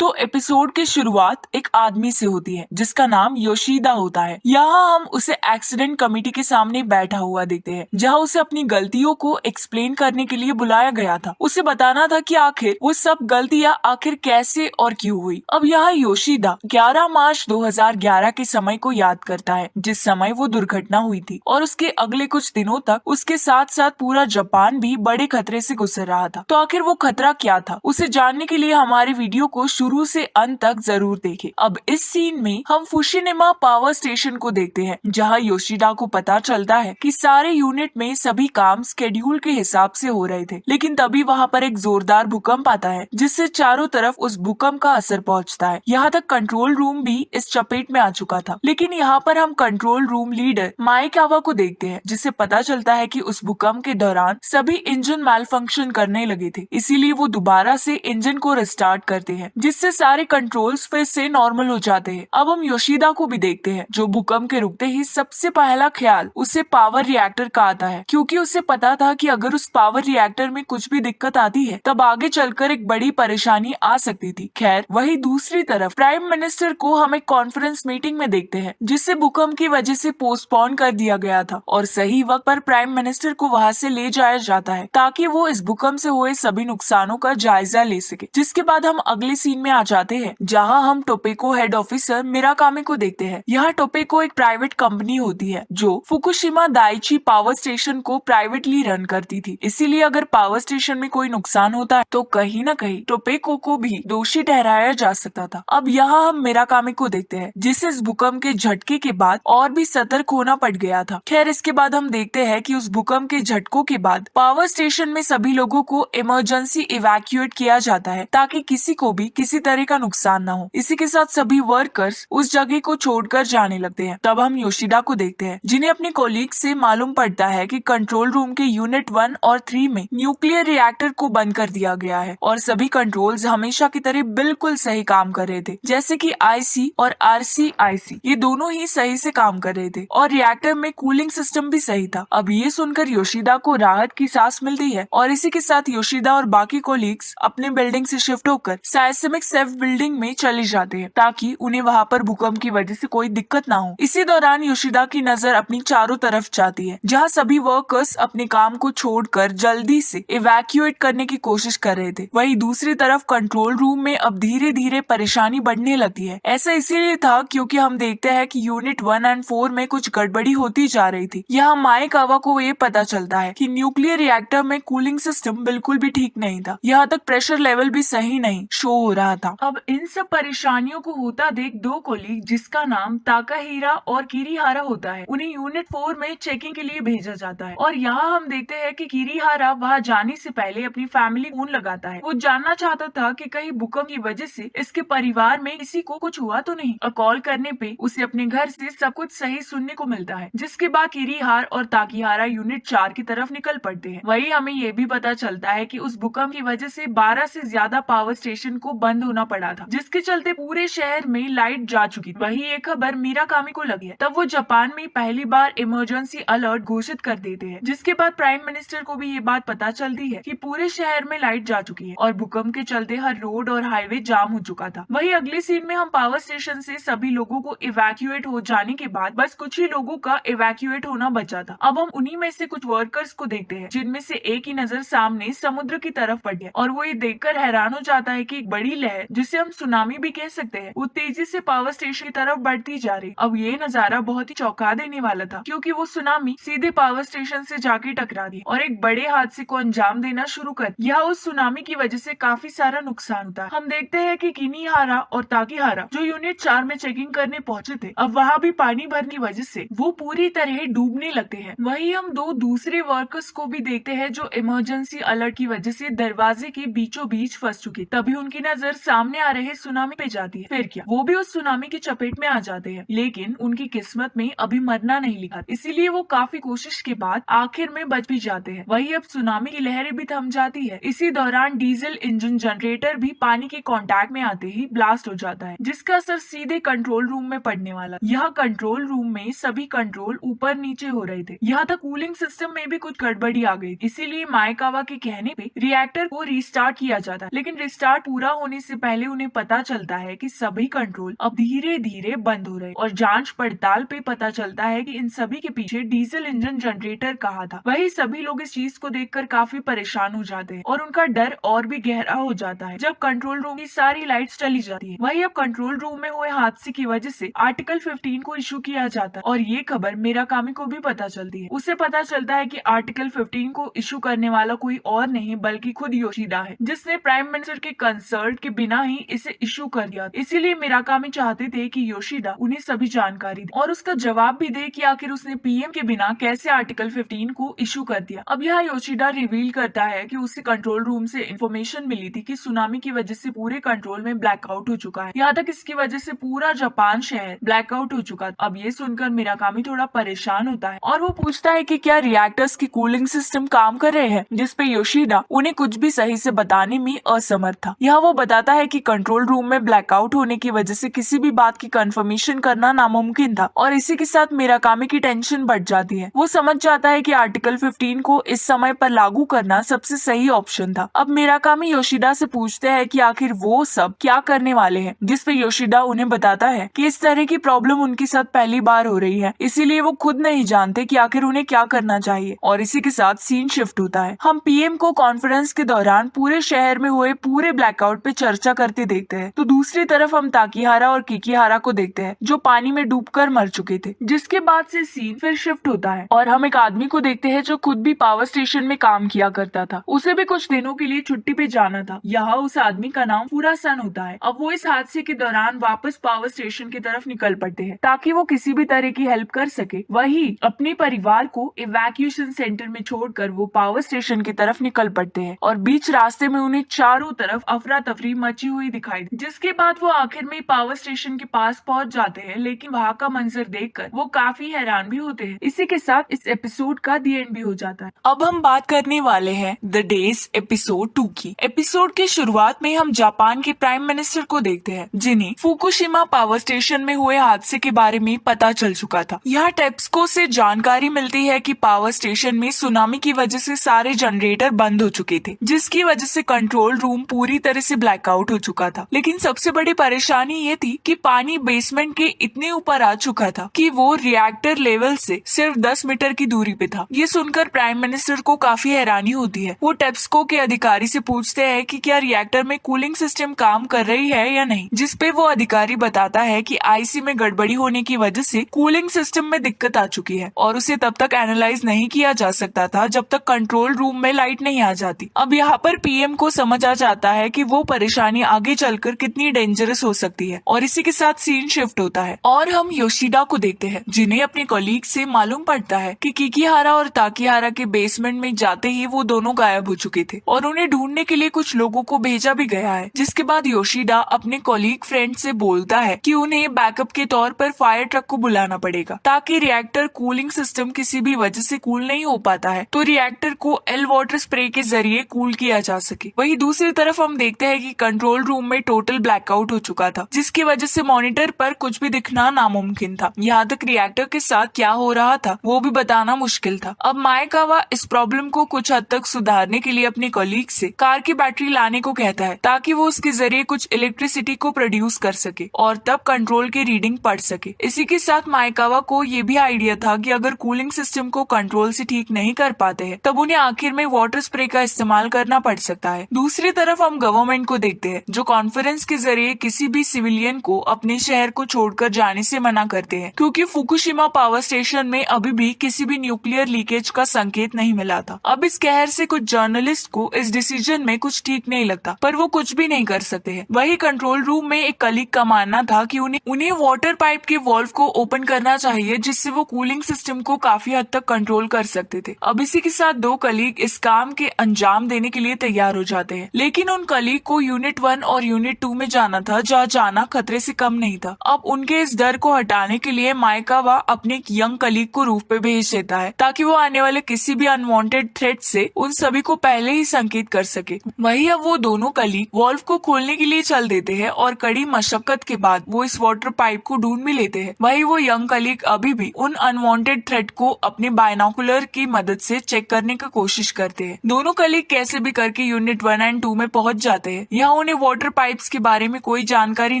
तो एपिसोड की शुरुआत एक आदमी से होती है जिसका नाम योशिदा होता है। यहाँ हम उसे एक्सीडेंट कमेटी के सामने बैठा हुआ देखते हैं, जहाँ उसे अपनी गलतियों को एक्सप्लेन करने के लिए बुलाया गया था। उसे बताना था कि आखिर वो सब गलतियाँ आखिर कैसे और क्यों हुई। अब यहाँ योशिदा 11 मार्च 2011 के समय को याद करता है, जिस समय वो दुर्घटना हुई थी, और उसके अगले कुछ दिनों तक उसके साथ साथ पूरा जापान भी बड़े खतरे से गुजर रहा था। तो आखिर वो खतरा क्या था, उसे जानने के लिए हमारे वीडियो को शुरू से अंत तक जरूर देखें। अब इस सीन में हम फुकुशिमा पावर स्टेशन को देखते हैं, जहां योशिदा को पता चलता है कि सारे यूनिट में सभी काम स्केड्यूल के हिसाब से हो रहे थे। लेकिन तभी वहां पर एक जोरदार भूकंप आता है, जिससे चारों तरफ उस भूकंप का असर पहुंचता है। यहाँ तक कंट्रोल रूम भी इस चपेट में आ चुका था। लेकिन यहाँ पर हम कंट्रोल रूम लीडर माइकावा को देखते हैं, जिससे पता चलता है कि उस भूकंप के दौरान सभी इंजन मैल फंक्शन करने लगे थे। इसीलिए वो दोबारा से इंजन को रिस्टार्ट करते हैं, जिससे सारे कंट्रोल्स फिर से नॉर्मल हो जाते हैं। अब हम योशिदा को भी देखते हैं, जो भूकंप के रुकते ही सबसे पहला ख्याल उसे पावर रिएक्टर का आता है, क्योंकि उसे पता था कि अगर उस पावर रिएक्टर में कुछ भी दिक्कत आती है तब आगे चलकर एक बड़ी परेशानी आ सकती थी। खैर, वही दूसरी तरफ प्राइम मिनिस्टर को हम एक कॉन्फ्रेंस मीटिंग में देखते हैं, जिसे भूकंप की वजह से पोस्टपोन कर दिया गया था, और सही वक्त पर प्राइम मिनिस्टर को वहाँ से ले जाया जाता है ताकि वो इस भूकंप से हुए सभी नुकसानों का जायजा ले सके। जिसके बाद हम अगले सीन में आ जाते हैं, जहां हम टोपेको हेड ऑफिसर मिराकामी को देखते हैं। यहाँ टोपेको एक प्राइवेट कंपनी होती है जो फुकुशिमा दाइची पावर स्टेशन को प्राइवेटली रन करती थी। इसीलिए अगर पावर स्टेशन में कोई नुकसान होता है तो कहीं न कहीं टोपेको को भी दोषी ठहराया जा सकता था। अब यहाँ हम मिराकामी को देखते हैं, जिसे इस भूकंप के झटके के बाद और भी सतर्क होना पड़ गया था। खैर, इसके बाद हम देखते हैं कि उस भूकंप के झटकों के बाद पावर स्टेशन में सभी लोगों को इमरजेंसी इवैक्यूएट किया जाता है, ताकि किसी को भी किसी तरह का नुकसान न हो। इसी के साथ सभी वर्कर्स उस जगह को छोड़कर जाने लगते हैं। तब हम योशिदा को देखते हैं, जिन्हें अपने कोलीग से मालूम पड़ता है कि कंट्रोल रूम के यूनिट 1 और 3 में न्यूक्लियर रिएक्टर को बंद कर दिया गया है, और सभी कंट्रोल्स हमेशा की तरह बिल्कुल सही काम कर रहे थे। जैसे कि आईसी और आरसीआईसी ये दोनों ही सही से काम कर रहे थे, और रिएक्टर में कूलिंग सिस्टम भी सही था। अब ये सुनकर योशिदा को राहत की सांस मिलती है, और इसी के साथ योशिदा और बाकी कोलीग्स अपने बिल्डिंग से शिफ्ट होकर साइस्मिक सेफ बिल्डिंग में चले जाते हैं, ताकि उन्हें वहाँ पर भूकंप की वजह से कोई दिक्कत ना हो। इसी दौरान योशिदा की नजर अपनी चारों तरफ जाती है, जहाँ सभी वर्कर्स अपने काम को छोड़कर जल्दी से इवैक्यूएट करने की कोशिश कर रहे थे। वहीं दूसरी तरफ कंट्रोल रूम में अब धीरे धीरे परेशानी बढ़ने लगती है। ऐसा इसीलिए था क्योंकि हम देखते हैं कि यूनिट 1 और 4 में कुछ गड़बड़ी होती जा रही थी। यहाँ माइकावा को ये पता चलता है कि न्यूक्लियर रिएक्टर में कूलिंग सिस्टम बिल्कुल भी ठीक नहीं था। यहाँ तक प्रेशर लेवल भी सही नहीं शो हो रहा था। अब इन सब परेशानियों को होता देख दो कोलीग, जिसका नाम ताकाहीरा और किरीहारा होता है, उन्हें यूनिट 4 में चेकिंग के लिए भेजा जाता है। और यहाँ हम देखते हैं कि किरीहारा वहाँ जाने से पहले अपनी फैमिली फोन लगाता है। वो जानना चाहता था कि कहीं भूकंप की वजह से इसके परिवार में किसी को कुछ हुआ तो नहीं। और कॉल करने पे उसे अपने घर से सब कुछ सही सुनने को मिलता है। जिसके बाद किरीहार और ताकीहारा यूनिट 4 की तरफ निकल पड़ते हैं। वही हमें ये भी पता चलता है कि उस भूकंप की वजह से 12 से ज्यादा पावर स्टेशन को बंद होना पड़ा था, जिसके चलते पूरे शहर में लाइट जा चुकी। वही एक खबर मिराकामी को लगी है। तब वो जापान में पहली बार इमरजेंसी अलर्ट घोषित कर देते हैं, जिसके बाद प्राइम मिनिस्टर को भी ये बात पता चलती है कि पूरे शहर में लाइट जा चुकी है और भूकंप के चलते हर रोड और हाईवे जाम हो चुका था। वही अगले सीन में हम पावर स्टेशन से सभी लोगों को इवैक्यूएट हो जाने के बाद बस कुछ ही लोगों का इवैक्यूएट होना बचा था। अब हम उन्हीं में से कुछ वर्कर्स को देखते हैं, जिनमें से एक की नजर सामने समुद्र की तरफ पड़ी है, और वो ये देखकर हैरान हो जाता है कि एक बड़ी लहर, जिसे हम सुनामी भी कह सकते हैं, वो तेजी से पावर स्टेशन की तरफ बढ़ती जा रही। अब ये नजारा बहुत ही चौंका देने वाला था, क्योंकि वो सुनामी सीधे पावर स्टेशन से जाके टकरा दी और एक बड़े हादसे को अंजाम देना शुरू कर। यह उस सुनामी की वजह से काफी सारा नुकसान होता है। हम देखते हैं कि किनीहारा और ताकीहारा जो यूनिट 4 में चेकिंग करने पहुंचे थे, अब वहाँ भी पानी भरने की वजह से वो पूरी तरह डूबने लगते हैं। वही हम दो दूसरे वर्कर्स को भी देखते हैं, जो इमरजेंसी अलर्ट की वजह से दरवाजे के बीचों बीच फंस चुके। तभी उनकी नजर सामने आ रहे सुनामी पे जाती है। फिर क्या, वो भी उस सुनामी की चपेट में आ जाते हैं, लेकिन उनकी किस्मत में अभी मरना नहीं लिखा, इसीलिए वो काफी कोशिश के बाद आखिर में बच भी जाते हैं। वही अब सुनामी की लहरें भी थम जाती है। इसी दौरान डीजल इंजन जनरेटर भी पानी के कांटेक्ट में आते ही ब्लास्ट हो जाता है, जिसका असर सीधे कंट्रोल रूम में पड़ने वाला। यह कंट्रोल रूम में सभी कंट्रोल ऊपर नीचे हो रहे थे। यहाँ तक कूलिंग सिस्टम में भी कुछ गड़बड़ी आ गई, इसीलिए माइकावा के कहने पे रिएक्टर को रिस्टार्ट किया जाता है। लेकिन रिस्टार्ट पूरा होने इससे पहले उन्हें पता चलता है कि सभी कंट्रोल अब धीरे धीरे बंद हो रहे और जांच पड़ताल पे पता चलता है कि इन सभी के पीछे डीजल इंजन जनरेटर कहा था। वही सभी लोग इस चीज को देखकर काफी परेशान हो जाते हैं और उनका डर और भी गहरा हो जाता है जब कंट्रोल रूम की सारी लाइट्स चली जाती है। वही अब कंट्रोल रूम में हुए हादसे की वजह से आर्टिकल 15 को इशू किया जाता है और ये खबर मीराकामी को भी पता चलती है। उसे पता चलता है कि आर्टिकल 15 को इशू करने वाला कोई और नहीं बल्कि खुद योशिदा है, जिसने प्राइम मिनिस्टर के कंसल्ट के बिना ही इसे इशू कर दिया। इसीलिए मीराकामी चाहते थे कि योशिदा उन्हें सभी जानकारी दे और उसका जवाब भी दे कि आखिर उसने पीएम के बिना कैसे आर्टिकल 15 को इशू कर दिया। अब यहाँ योशिदा रिवील करता है कि उसे कंट्रोल रूम से इंफॉर्मेशन मिली थी कि सुनामी की वजह से पूरे कंट्रोल में ब्लैकआउट हो चुका है, यहाँ तक इसकी वजह से पूरा जापान शहर ब्लैकआउट हो चुका। अब ये सुनकर मीराकामी थोड़ा परेशान होता है और वो पूछता है कि क्या रिएक्टर्स की कूलिंग सिस्टम काम कर रहे हैं, जिसपे योशिदा उन्हें कुछ भी सही से बताने में असमर्थ था। यहाँ वो बताता है कि कंट्रोल रूम में ब्लैकआउट होने की वजह से किसी भी बात की कंफर्मेशन करना नामुमकिन था और इसी के साथ मीराकामी की टेंशन बढ़ जाती है। वो समझ जाता है कि आर्टिकल 15 को इस समय पर लागू करना सबसे सही ऑप्शन था। अब मीराकामी योशिदा से पूछते हैं कि आखिर वो सब क्या करने वाले हैं, जिसपे योशिदा उन्हें बताता है कि इस तरह की प्रॉब्लम उनके साथ पहली बार हो रही है, इसीलिए वो खुद नहीं जानते कि आखिर उन्हें क्या करना चाहिए। और इसी के साथ सीन शिफ्ट होता है। हम पीएम को कॉन्फ्रेंस के दौरान पूरे शहर में हुए पूरे ब्लैकआउट पे चर्चा करते देखते हैं, तो दूसरी तरफ हम ताकीहारा और किकीहारा को देखते हैं जो पानी में डूबकर मर चुके थे। जिसके बाद से सीन फिर शिफ्ट होता है और हम एक आदमी को देखते हैं जो खुद भी पावर स्टेशन में काम किया करता था। उसे भी कुछ दिनों के लिए छुट्टी पे जाना था। यहाँ उस आदमी का नाम फुरासन होता है। अब वो इस हादसे के दौरान वापस पावर स्टेशन की तरफ निकल पड़ते हैं ताकि वो किसी भी तरह की हेल्प कर सके। वही अपने परिवार को इवैक्यूएशन सेंटर में छोड़कर वो पावर स्टेशन की तरफ निकल पड़ते हैं और बीच रास्ते में उन्हें चारों तरफ अफरा तफरी मची हुई दिखाई दी। जिसके बाद वो आखिर में पावर स्टेशन के पास पहुंच जाते हैं, लेकिन वहाँ का मंजर देखकर वो काफी हैरान भी होते हैं। इसी के साथ इस एपिसोड का दी एंड भी हो जाता है। अब हम बात करने वाले हैं द डेज एपिसोड 2 की। एपिसोड के शुरुआत में हम जापान के प्राइम मिनिस्टर को देखते हैं जिन्हें फुकुशिमा पावर स्टेशन में हुए हादसे के बारे में पता चल चुका था। यहाँ टेप्सको से जानकारी मिलती है कि पावर स्टेशन में सुनामी की वजह से सारे जनरेटर बंद हो चुके थे, जिसकी वजह से कंट्रोल रूम पूरी तरह से ब्लैकआउट हो चुका था। लेकिन सबसे बड़ी परेशानी ये थी कि पानी बेसमेंट के इतने ऊपर आ चुका था कि वो रिएक्टर लेवल से सिर्फ 10 मीटर की दूरी पे था। ये सुनकर प्राइम मिनिस्टर को काफी हैरानी होती है। वो टेप्सको के अधिकारी से पूछते हैं कि क्या रिएक्टर में कूलिंग सिस्टम काम कर रही है या नहीं, जिसपे वो अधिकारी बताता है कि आईसी में गड़बड़ी होने की वजह से कूलिंग सिस्टम में दिक्कत आ चुकी है और उसे तब तक एनालाइज नहीं किया जा सकता था जब तक कंट्रोल रूम में लाइट नहीं आ जाती। अब यहाँ पर पीएम को समझ आ जाता है कि वो परेशानी आगे चलकर कितनी डेंजरस हो सकती है और इसी के साथ सीन शिफ्ट होता है और हम योशिदा को देखते हैं जिन्हें अपने कलीग से मालूम पड़ता है कि किकीहारा और ताकीहारा के बेसमेंट में जाते ही वो दोनों गायब हो चुके थे और उन्हें ढूंढने के लिए कुछ लोगों को भेजा भी गया है। जिसके बाद योशिदा अपने कलीग फ्रेंड से बोलता है कि उन्हें बैकअप के तौर पर फायर ट्रक को बुलाना पड़ेगा ताकि रिएक्टर कूलिंग सिस्टम किसी भी वजह से कूल नहीं हो पाता है तो रिएक्टर को एल वाटर स्प्रे के जरिए कूल किया जा सके। वही दूसरी तरफ हम देखते हैं कि कंट्रोल रूम में टोटल ब्लैकआउट हो चुका था, जिसकी वजह से मॉनिटर पर कुछ भी दिखना नामुमकिन था। यहाँ तक रिएक्टर के साथ क्या हो रहा था वो भी बताना मुश्किल था। अब माएकावा इस प्रॉब्लम को कुछ हद तक सुधारने के लिए अपने कलीग से कार की बैटरी लाने को कहता है ताकि वो उसके जरिए कुछ इलेक्ट्रिसिटी को प्रोड्यूस कर सके और तब कंट्रोल की रीडिंग पढ़ सके। इसी के साथ माएकावा को ये भी आइडिया था कि अगर कूलिंग सिस्टम को कंट्रोल से ठीक नहीं कर पाते हैं तब उन्हें आखिर में वाटर स्प्रे का इस्तेमाल करना पड़ सकता है। दूसरी तरफ हम गवर्नमेंट को देखते हैं जो कॉन्फ्रेंस के जरिए किसी भी सिविलियन को अपने शहर को छोड़कर जाने से मना करते हैं क्योंकि फुकुशिमा पावर स्टेशन में अभी भी किसी भी न्यूक्लियर लीकेज का संकेत नहीं मिला था। अब इस कहर से कुछ जर्नलिस्ट को इस डिसीजन में कुछ ठीक नहीं लगता पर वो कुछ भी नहीं कर सकते हैं। वही कंट्रोल रूम में एक कलीग का मानना था कि उन्हें वाटर पाइप के वॉल्व को ओपन करना चाहिए जिससे वो कूलिंग सिस्टम को काफी हद तक कंट्रोल कर सकते थे। अब इसी के साथ दो कलीग इस काम के अंजाम देने के लिए तैयार हो जाते हैं, लेकिन उन कलीग को यूनिट 1 और यूनिट 2 में जाना था जहाँ जाना खतरे से कम नहीं था। अब उनके इस डर को हटाने के लिए माएकावा अपने एक यंग कलीग को रूफ पे भेज देता है ताकि वो आने वाले किसी भी अनवांटेड थ्रेट से उन सभी को पहले ही संकेत कर सके। वही अब वो दोनों कलीग वॉल्व को खोलने के लिए चल देते हैं और कड़ी मशक्कत के बाद वो इस वाटर पाइप को ढूंढ भी लेते हैं। वही वो यंग कलीग अभी भी उन अनवांटेड थ्रेट को अपने बायनोकुलर की मदद से चेक करने की कोशिश करते हैं। दोनों कलीग कैसे भी करके यूनिट 1 एंड 2 में पहुंच जाते हैं। यहाँ उन्हें वाटर पाइप्स के बारे में कोई जानकारी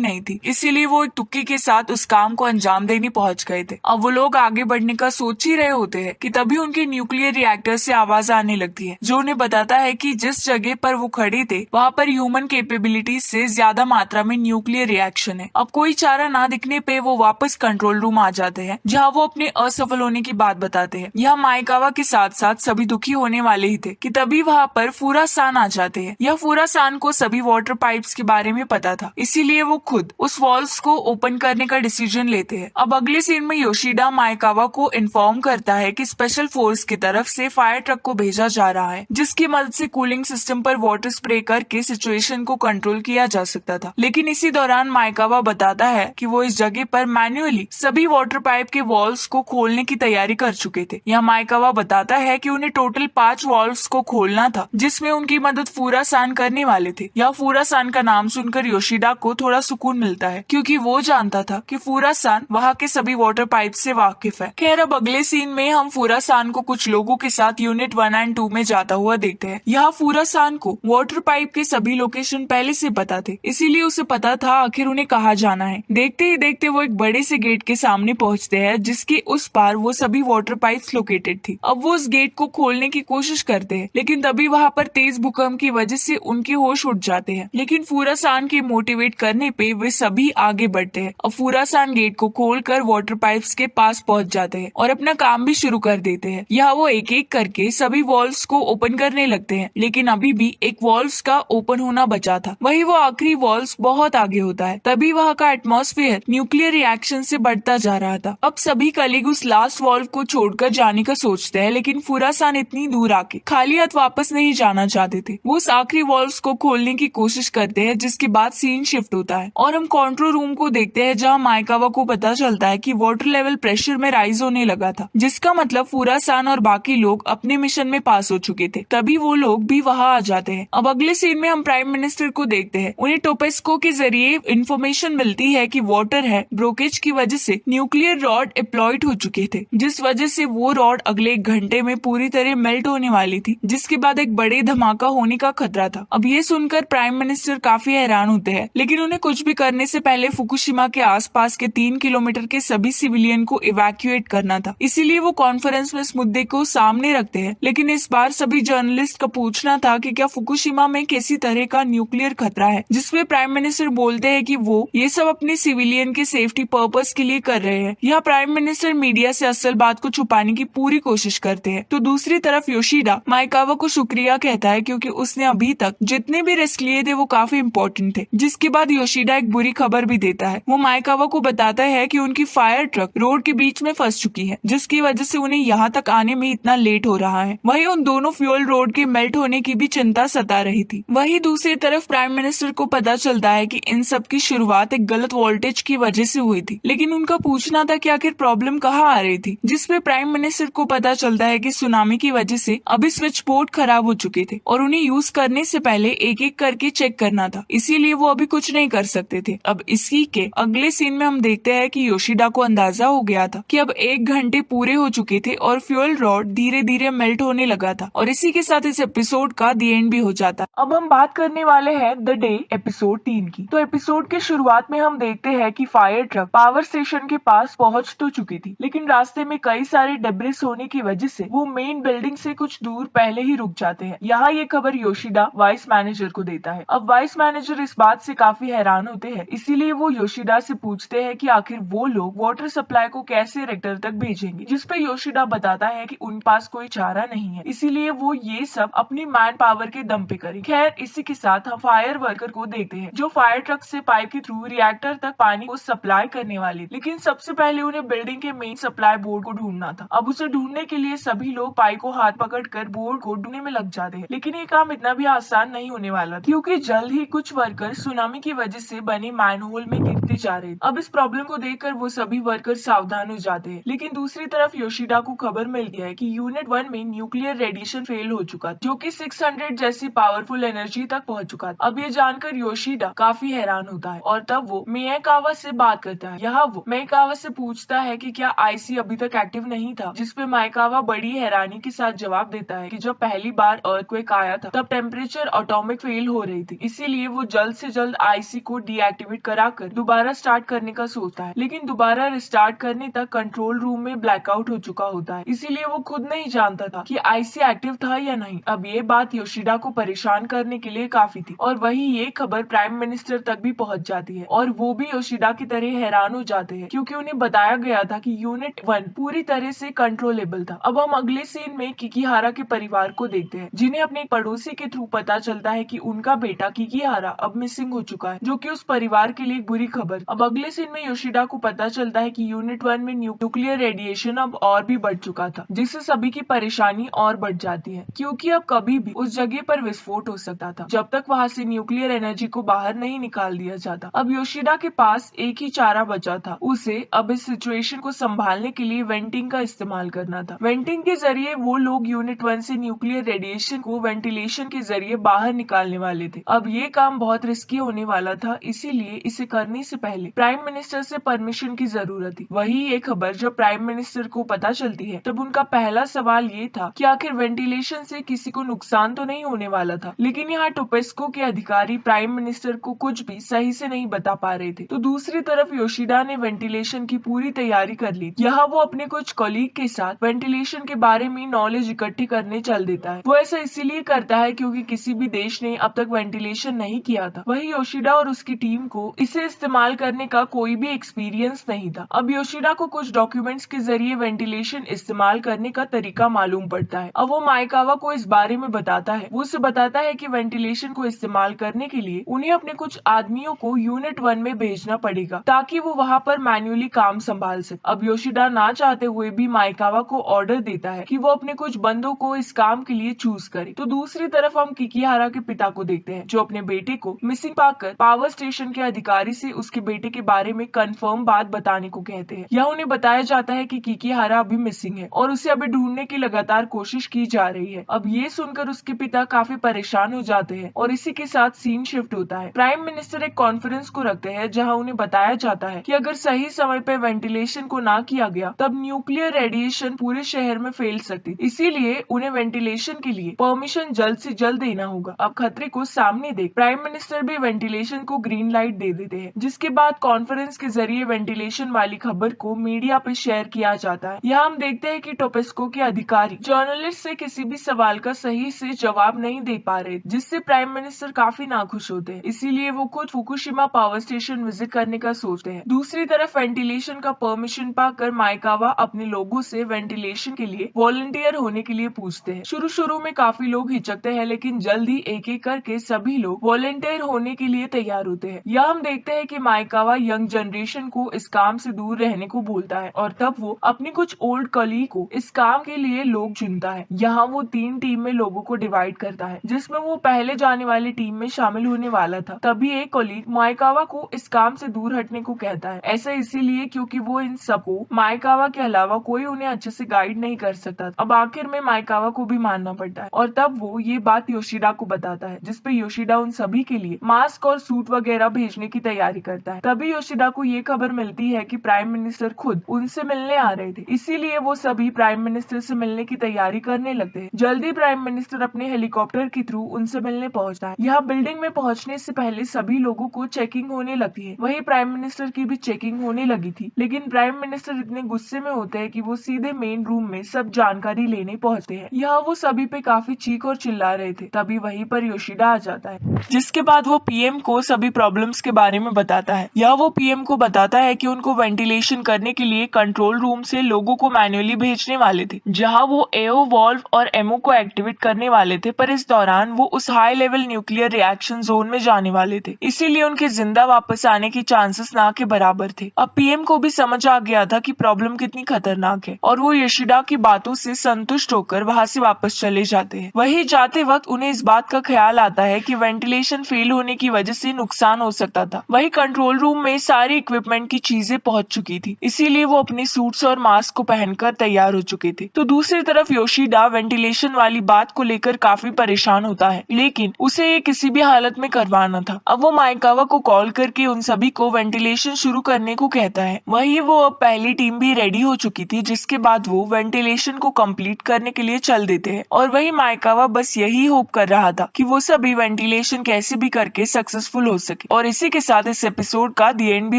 नहीं थी, इसीलिए वो एक तुक्के के साथ उस काम को अंजाम देने पहुंच गए थे। अब वो लोग आगे बढ़ने का सोच ही रहे होते हैं कि तभी उनके न्यूक्लियर रिएक्टर से आवाज आने लगती है, जो उन्हें बताता है कि जिस जगह पर वो खड़े थे वहाँ पर ह्यूमन कैपेबिलिटीज से ज्यादा मात्रा में न्यूक्लियर रिएक्शन है। अब कोई चारा ना दिखने पे वो वापस कंट्रोल रूम आ जाते हैं, जहाँ वो अपने असफल होने की बात बताते हैं। यहाँ माइकावा के साथ साथ सभी दुखी होने वाले ही थे कि तभी वहाँ पर फूरासान आ जाते हैं। यह फूरासान को सभी वाटर पाइप्स के बारे में पता था, इसीलिए वो खुद उस वॉल्स को ओपन करने का डिसीजन लेते हैं। अब अगले सीन में योशिदा माइकावा को इन्फॉर्म करता है कि स्पेशल फोर्स की तरफ से फायर ट्रक को भेजा जा रहा है, जिसकी मदद से कूलिंग सिस्टम पर वाटर स्प्रे करके सिचुएशन को कंट्रोल किया जा सकता था। लेकिन इसी दौरान माइकावा बताता है कि वो इस जगह पर मैन्युअली सभी वाटर पाइप के वॉल्व्स को खोलने की तैयारी कर चुके थे। यहाँ माइकावा बताता है कि उन्हें टोटल 5 वॉल्व्स को खोलना था, जिसमें उनकी मदद फूरासान करने वाले थे। यह फूरासान का नाम सुनकर योशिदा को थोड़ा सुकून मिलता है, क्योंकि वो जानता था कि फूरासान वहाँ के सभी वाटर पाइप से वाकिफ है। खैर, अब अगले सीन में हम फूरासान को कुछ लोगों के साथ यूनिट 1 और 2 में जाता हुआ देखते हैं। यहाँ फूरासान को वाटर पाइप के सभी लोकेशन पहले से पता थे, इसीलिए उसे पता था आखिर उन्हें कहाँ जाना है। देखते ही देखते वो एक बड़े से गेट के सामने पहुँचते हैं, जिसके उस पार वो सभी वाटर पाइप्स लोकेटेड थी। अब वो उस गेट को खोलने की कोशिश करते हैं, लेकिन तभी वहाँ पर तेज भूकंप की वजह से उनके होश उड़ जाते हैं। लेकिन फूरासान के मोटिवेट करने पे वे सभी आगे बढ़ते हैं। अब फूरासान गेट को खोलकर वाटर पाइप्स के पास पहुँच जाते हैं और अपना काम भी शुरू कर देते हैं। यहाँ वो एक एक करके सभी वॉल्व्स को ओपन करने लगते हैं, लेकिन अभी भी एक वॉल्व्स का ओपन होना बचा था। वही वो आखिरी वॉल्व्स बहुत आगे होता है। तभी वहाँ का एटमॉस्फेयर न्यूक्लियर रिएक्शन से बढ़ता जा रहा था। अब सभी कलीग उस लास्ट वॉल्व को छोड़कर जाने का सोचते हैं, लेकिन फूरासान इतनी दूर आके खाली हाथ वापस नहीं जाना चाहते थे। वो उस आखिरी वॉल्व्स को खोलने की कोशिश करते हैं, जिसके बाद सीन शिफ्ट होता है और हम कंट्रोल रूम को देखते हैं, जहाँ माइकावा को पता चलता है कि वाटर लेवल प्रेशर में राइज होने लगा था, जिसका मतलब फूरासान और बाकी लोग अपने मिशन में पास हो चुके थे। तभी वो लोग भी वहाँ आ जाते हैं। अब अगले सीन में हम प्राइम मिनिस्टर को देखते हैं। उन्हें टोपेस्को के जरिए इन्फॉर्मेशन मिलती है कि वाटर है ब्रोकेज की वजह से न्यूक्लियर रॉड एप्लॉइड हो चुके थे, जिस वजह से वो रॉड अगले 1 घंटे में पूरी तरह मेल्ट होने वाली थी, जिसके बाद एक बड़े धमाका होने का खतरा था। अब ये सुनकर प्राइम मिनिस्टर काफी हैरान होते हैं, लेकिन उन्हें कुछ भी करने से पहले फुकुशिमा के आसपास के 3 किलोमीटर के सभी सिविलियन को इवैक्यूएट करना था। इसीलिए वो कॉन्फ्रेंस में इस मुद्दे को सामने रखते हैं। लेकिन इस बार सभी जर्नलिस्ट का पूछना था कि क्या फुकुशिमा में किसी तरह का न्यूक्लियर खतरा है, जिसमें प्राइम मिनिस्टर बोलते हैं कि वो ये सब अपने सिविलियन के सेफ्टी पर्पस के लिए कर रहे हैं। यह प्राइम मिनिस्टर मीडिया से असल बात को छुपाने की पूरी कोशिश करते हैं। तो दूसरी तरफ योशिदा माइकावा को शुक्रिया कहता है, क्योंकि उसने अभी तक जितने भी रिस्क लिए थे वो काफी इम्पोर्टेंट थे। जिसके बाद योशिदा एक बुरी खबर भी देता है। वो माइकावा को बताता है कि उनकी फायर ट्रक रोड के बीच में फंस चुकी है, जिसकी वजह से उन्हें यहाँ तक आने में इतना लेट हो रहा है। वहीं उन दोनों फ्यूल रोड के मेल्ट होने की भी चिंता सता रही थी। वहीं दूसरी तरफ प्राइम मिनिस्टर को पता चलता है कि इन सब की शुरुआत एक गलत वोल्टेज की वजह से हुई थी। लेकिन उनका पूछना था कि आखिर प्रॉब्लम कहाँ आ रही थी, जिसपे प्राइम मिनिस्टर को पता चलता है कि सुनामी की वजह से अभी स्विच बोर्ड खराब हो चुके थे और उन्हें यूज करने से पहले एक एक करके चेक करना था, इसीलिए वो अभी कुछ नहीं कर सकते थे। अब इसी के अगले सीन में हम देखते हैं कि योशिदा को अंदाजा हो गया था कि अब 1 घंटे पूरे हो चुके थे और फ्यूल रॉड धीरे धीरे मेल्ट होने लगा था। और इसी के साथ इस एपिसोड का दी एंड भी हो जाता है। अब हम बात करने वाले हैं द डे एपिसोड 3 की। तो एपिसोड के शुरुआत में हम देखते हैं कि फायर ट्रक पावर स्टेशन के पास पहुंच तो चुकी थी, लेकिन रास्ते में कई सारे डेब्रिस होने की वजह से वो मेन बिल्डिंग से कुछ दूर पहले ही रुक जाते हैं। यहाँ ये खबर योशिदा वाइस मैनेजर को देता है। अब वाइस मैनेजर इस बात से काफी हैरान होते हैं, इसीलिए वो योशिदा से पूछते हैं कि आखिर वो लोग वाटर सप्लाई को कैसे रेक्टर तक भेजेंगे, जिसपे योशिदा बताता है कि उन पास कोई चारा नहीं है, इसीलिए वो ये सब अपनी मैन पावर के दम पे करें। खैर, इसी के साथ हम फायर वर्कर को देखते हैं, जो फायर ट्रक से पाइप के थ्रू रिएक्टर तक पानी को सप्लाई करने वाली। लेकिन सबसे पहले उन्हें बिल्डिंग के मेन सप्लाई बोर्ड को ढूंढना था। अब उसे ढूंढने के लिए सभी लोग पाइप को हाथ पकड़कर बोर्ड को ढूंढने में लग जाते हैं, लेकिन ये काम इतना भी आसान नहीं होने वाला था, क्योंकि जल्द ही कुछ वर्कर सुनामी की वजह से बने मैनहोल में गिरते जा रहे थे। अब इस प्रॉब्लम को देखकर वो सभी वर्कर सावधान हो जाते हैं। लेकिन दूसरी तरफ योशिदा को खबर मिलती है कि यूनिट 1 में न्यूक्लियर रेडिएशन फेल हो चुका, जो कि 600 जैसी पावरफुल एनर्जी तक पहुंच चुका था। अब ये जानकर योशिदा काफी हैरान होता है और तब वो मियाकावा से बात करता है। यहाँ वो मियाकावा से पूछता है कि क्या आईसी अभी तक एक्टिव नहीं था, जिसपे मियाकावा बड़ी हैरानी के साथ जवाब देता है कि जब पहली बार अर्थक्वेक आया था तब टेम्परेचर एटॉमिक फेल हो रही रही थी, इसीलिए वो जल्द से जल्द आईसी को डीएक्टिवेट कराकर दोबारा स्टार्ट करने का सोचता है, लेकिन दोबारा रिस्टार्ट करने तक कंट्रोल रूम में ब्लैकआउट हो चुका होता है, इसीलिए वो खुद नहीं जानता था कि आईसी एक्टिव था या नहीं। अब ये बात योशिदा को परेशान करने के लिए काफी थी और वही ये खबर प्राइम मिनिस्टर तक भी पहुंच जाती है और वो भी योशिदा की तरह हैरान हो जाते हैं, क्योंकि उन्हें बताया गया था कि यूनिट 1 पूरी तरह से कंट्रोलेबल था। अब हम अगले सीन में किकीहारा के परिवार को देखते हैं, जिन्हें अपने पड़ोसी के थ्रू पता चलता है कि उनका बेटा किकीहारा अब मिसिंग हो चुका है, जो कि उस परिवार के लिए एक बुरी खबर। अब अगले सीन में योशिदा को पता चलता है कि यूनिट 1 में न्यूक्लियर रेडिएशन अब और भी बढ़ चुका था, जिससे सभी की परेशानी और बढ़ जाती है, क्योंकि अब कभी भी उस जगह पर विस्फोट हो सकता था जब तक वहां से न्यूक्लियर एनर्जी को बाहर नहीं निकाल दिया जाता। अब योशिदा के पास एक ही चारा बचा था, उसे अब इस सिचुएशन को संभालने के लिए वेंटिंग का इस्तेमाल करना था। वेंटिंग के जरिए वो लोग यूनिट 1 से न्यूक्लियर रेडिएशन को वेंटिलेशन के जरिए बाहर निकालने वाले थे। अब ये काम बहुत रिस्की होने वाला था, इसीलिए इसे करने से पहले प्राइम मिनिस्टर से परमिशन की जरूरत थी। वही ये खबर जब प्राइम मिनिस्टर को पता चलती है, तब उनका पहला सवाल ये था कि आखिर वेंटिलेशन से किसी को नुकसान तो नहीं होने वाला था, लेकिन यहाँ टोपेस्को के अधिकारी प्राइम मिनिस्टर को कुछ भी सही से नहीं बता पा रहे थे। तो दूसरी तरफ योशिदा ने वेंटिलेशन की पूरी तैयारी कर ली। यहाँ वो अपने कुछ कलीग के साथ वेंटिलेशन के बारे में नॉलेज इकट्ठी करने चल देता है। वो ऐसा इसीलिए करता है क्योंकि किसी भी देश ने अब तक वेंटिलेशन नहीं किया था। वही योशिदा और उसकी टीम को इसे इस्तेमाल करने का कोई भी एक्सपीरियंस नहीं था। अब योशिदा को कुछ डॉक्यूमेंट्स के जरिए वेंटिलेशन इस्तेमाल करने का तरीका मालूम पड़ता है। अब वो माइकावा को इस बारे में बताता है। वो उसे बताता है कि वेंटिलेशन को इस्तेमाल करने के लिए उन्हें अपने कुछ आदमियों को यूनिट 1 में भेजना पड़ेगा, ताकि वो वहाँ पर मैन्युअली काम संभाल सके। अब योशिदा ना चाहते हुए भी माइकावा को ऑर्डर देता है कि वो अपने कुछ बंदों को इस काम के लिए चूज करे। तो दूसरी तरफ हम किकीहारा के पिता को देखते हैं, जो अपने बेटे को मिसिंग पाकर पावर स्टेशन के अधिकारी से उसके बेटे के बारे में कंफर्म बात बताने को कहते हैं। यह उन्हें बताया जाता है कि किकीहारा अभी मिसिंग है और उसे अभी ढूंढने की लगातार कोशिश की जा रही है। अब ये सुनकर उसके पिता काफी परेशान हो जाते हैं और इसी के साथ सीन शिफ्ट होता है। प्राइम मिनिस्टर एक कॉन्फ्रेंस को रखते हैं, जहां उन्हें बताया जाता है कि अगर सही समय पर वेंटिलेशन को ना किया गया, तब न्यूक्लियर रेडिएशन पूरे शहर में फैल सकती, इसीलिए उन्हें वेंटिलेशन के लिए परमिशन जल्द से जल्द देना होगा। अब खतरे को सामने देख प्राइम मिनिस्टर भी वेंटिलेशन को ग्रीन लाइट दे देते हैं, जिसके बाद कॉन्फ्रेंस के जरिए वेंटिलेशन वाली खबर को मीडिया पे शेयर किया जाता है। यहाँ हम देखते हैं कि टोपेस्को के अधिकारी जर्नलिस्ट से किसी भी सवाल का सही से जवाब नहीं दे पा रहे, जिससे प्राइम मिनिस्टर काफी नाखुश होते हैं। इसीलिए वो खुद फुकुशिमा पावर स्टेशन विजिट करने का सोचते हैं। दूसरी तरफ वेंटिलेशन का परमिशन पाकर माइकावा अपने लोगों से वेंटिलेशन के लिए वॉलंटियर होने के लिए पूछते हैं। शुरू में काफी लोग हिचकते हैं, लेकिन जल्द ही एक एक करके सभी लोग वॉलंटियर होने के लिए तैयार होते हैं। यहाँ हम देखते हैं कि माइकावा यंग जनरेशन को इस काम से दूर रहने को बोलता है और तब वो अपनी कुछ ओल्ड कलीग को इस काम के लिए लोग चुनता है। यहाँ वो 3 टीम में लोगों को डिवाइड करता है, जिसमें वो पहले जाने वाली टीम में शामिल होने वाला था। तभी एक कलीग माइकावा को इस काम से दूर हटने को कहता है। ऐसा इसीलिए क्योंकि वो इन सबको माइकावा के अलावा कोई उन्हें अच्छे से गाइड नहीं कर सकता। अब आखिर में माइकावा को भी मानना पड़ता है और तब वो ये बात योशिदा को बताता है, जिसपे योशिदा उन सभी के लिए मास्क और सूट वगैरह भेजने की तैयारी करता है। तभी योशिदा को ये खबर मिलती है कि प्राइम मिनिस्टर खुद उनसे मिलने आ रहे थे, इसीलिए वो सभी प्राइम मिनिस्टर से मिलने की तैयारी करने लगते हैं। जल्दी प्राइम मिनिस्टर अपने हेलीकॉप्टर के थ्रू उनसे मिलने पहुंचता है। यहाँ बिल्डिंग में पहुंचने से पहले सभी लोगों को चेकिंग होने लगती है। वही प्राइम मिनिस्टर की भी चेकिंग होने लगी थी, लेकिन प्राइम मिनिस्टर इतने गुस्से में होते हैं कि वो सीधे मेन रूम में सब जानकारी लेने पहुंचते हैं। यहाँ वो सभी पे काफी चीख और चिल्ला रहे थे। तभी वहीं पर योशिदा आ जाता है, जिसके बाद वो पीएम को सभी प्रॉब्लम्स के बारे में बताता है। यह वो पीएम को बताता है कि उनको वेंटिलेशन करने के लिए कंट्रोल रूम से लोगों को मैन्युअली भेजने वाले थे, जहां वो एओ वॉल्व और एमओ को एक्टिवेट करने वाले थे, पर इस दौरान वो उस high level nuclear reaction zone में जाने वाले थे, इसीलिए उनके जिंदा वापस आने की चांसेस ना के बराबर थे। अब पीएम को भी समझ आ गया था कि प्रॉब्लम कितनी खतरनाक है और वो योशिदा की बातों से संतुष्ट होकर वहां से वापस चले जाते हैं। वही जाते वक्त उन्हें इस बात का ख्याल आता है कि वेंटिलेशन फेल होने की वजह से नुकसान हो सकता था। वही कंट्रोल रूम में सारी इक्विपमेंट की चीजें पहुंच चुकी थी, इसीलिए वो अपने सूट्स और मास्क को पहनकर तैयार हो चुके थे। तो दूसरी तरफ योशिदा वेंटिलेशन वाली बात को लेकर काफी परेशान होता है, लेकिन उसे ये किसी भी हालत में करवाना था। अब वो माइकावा को कॉल करके उन सभी को वेंटिलेशन शुरू करने को कहता है। वही वो अब पहली टीम भी रेडी हो चुकी थी, जिसके बाद वो वेंटिलेशन को कंप्लीट करने के लिए चल देते हैं। और वही माइकावा बस यही होप कर रहा था कि वो सभी वेंटिलेशन कैसे भी करके सक्सेसफुल हो सके। और इसी के साथ इस एपिसोड का दी एंड भी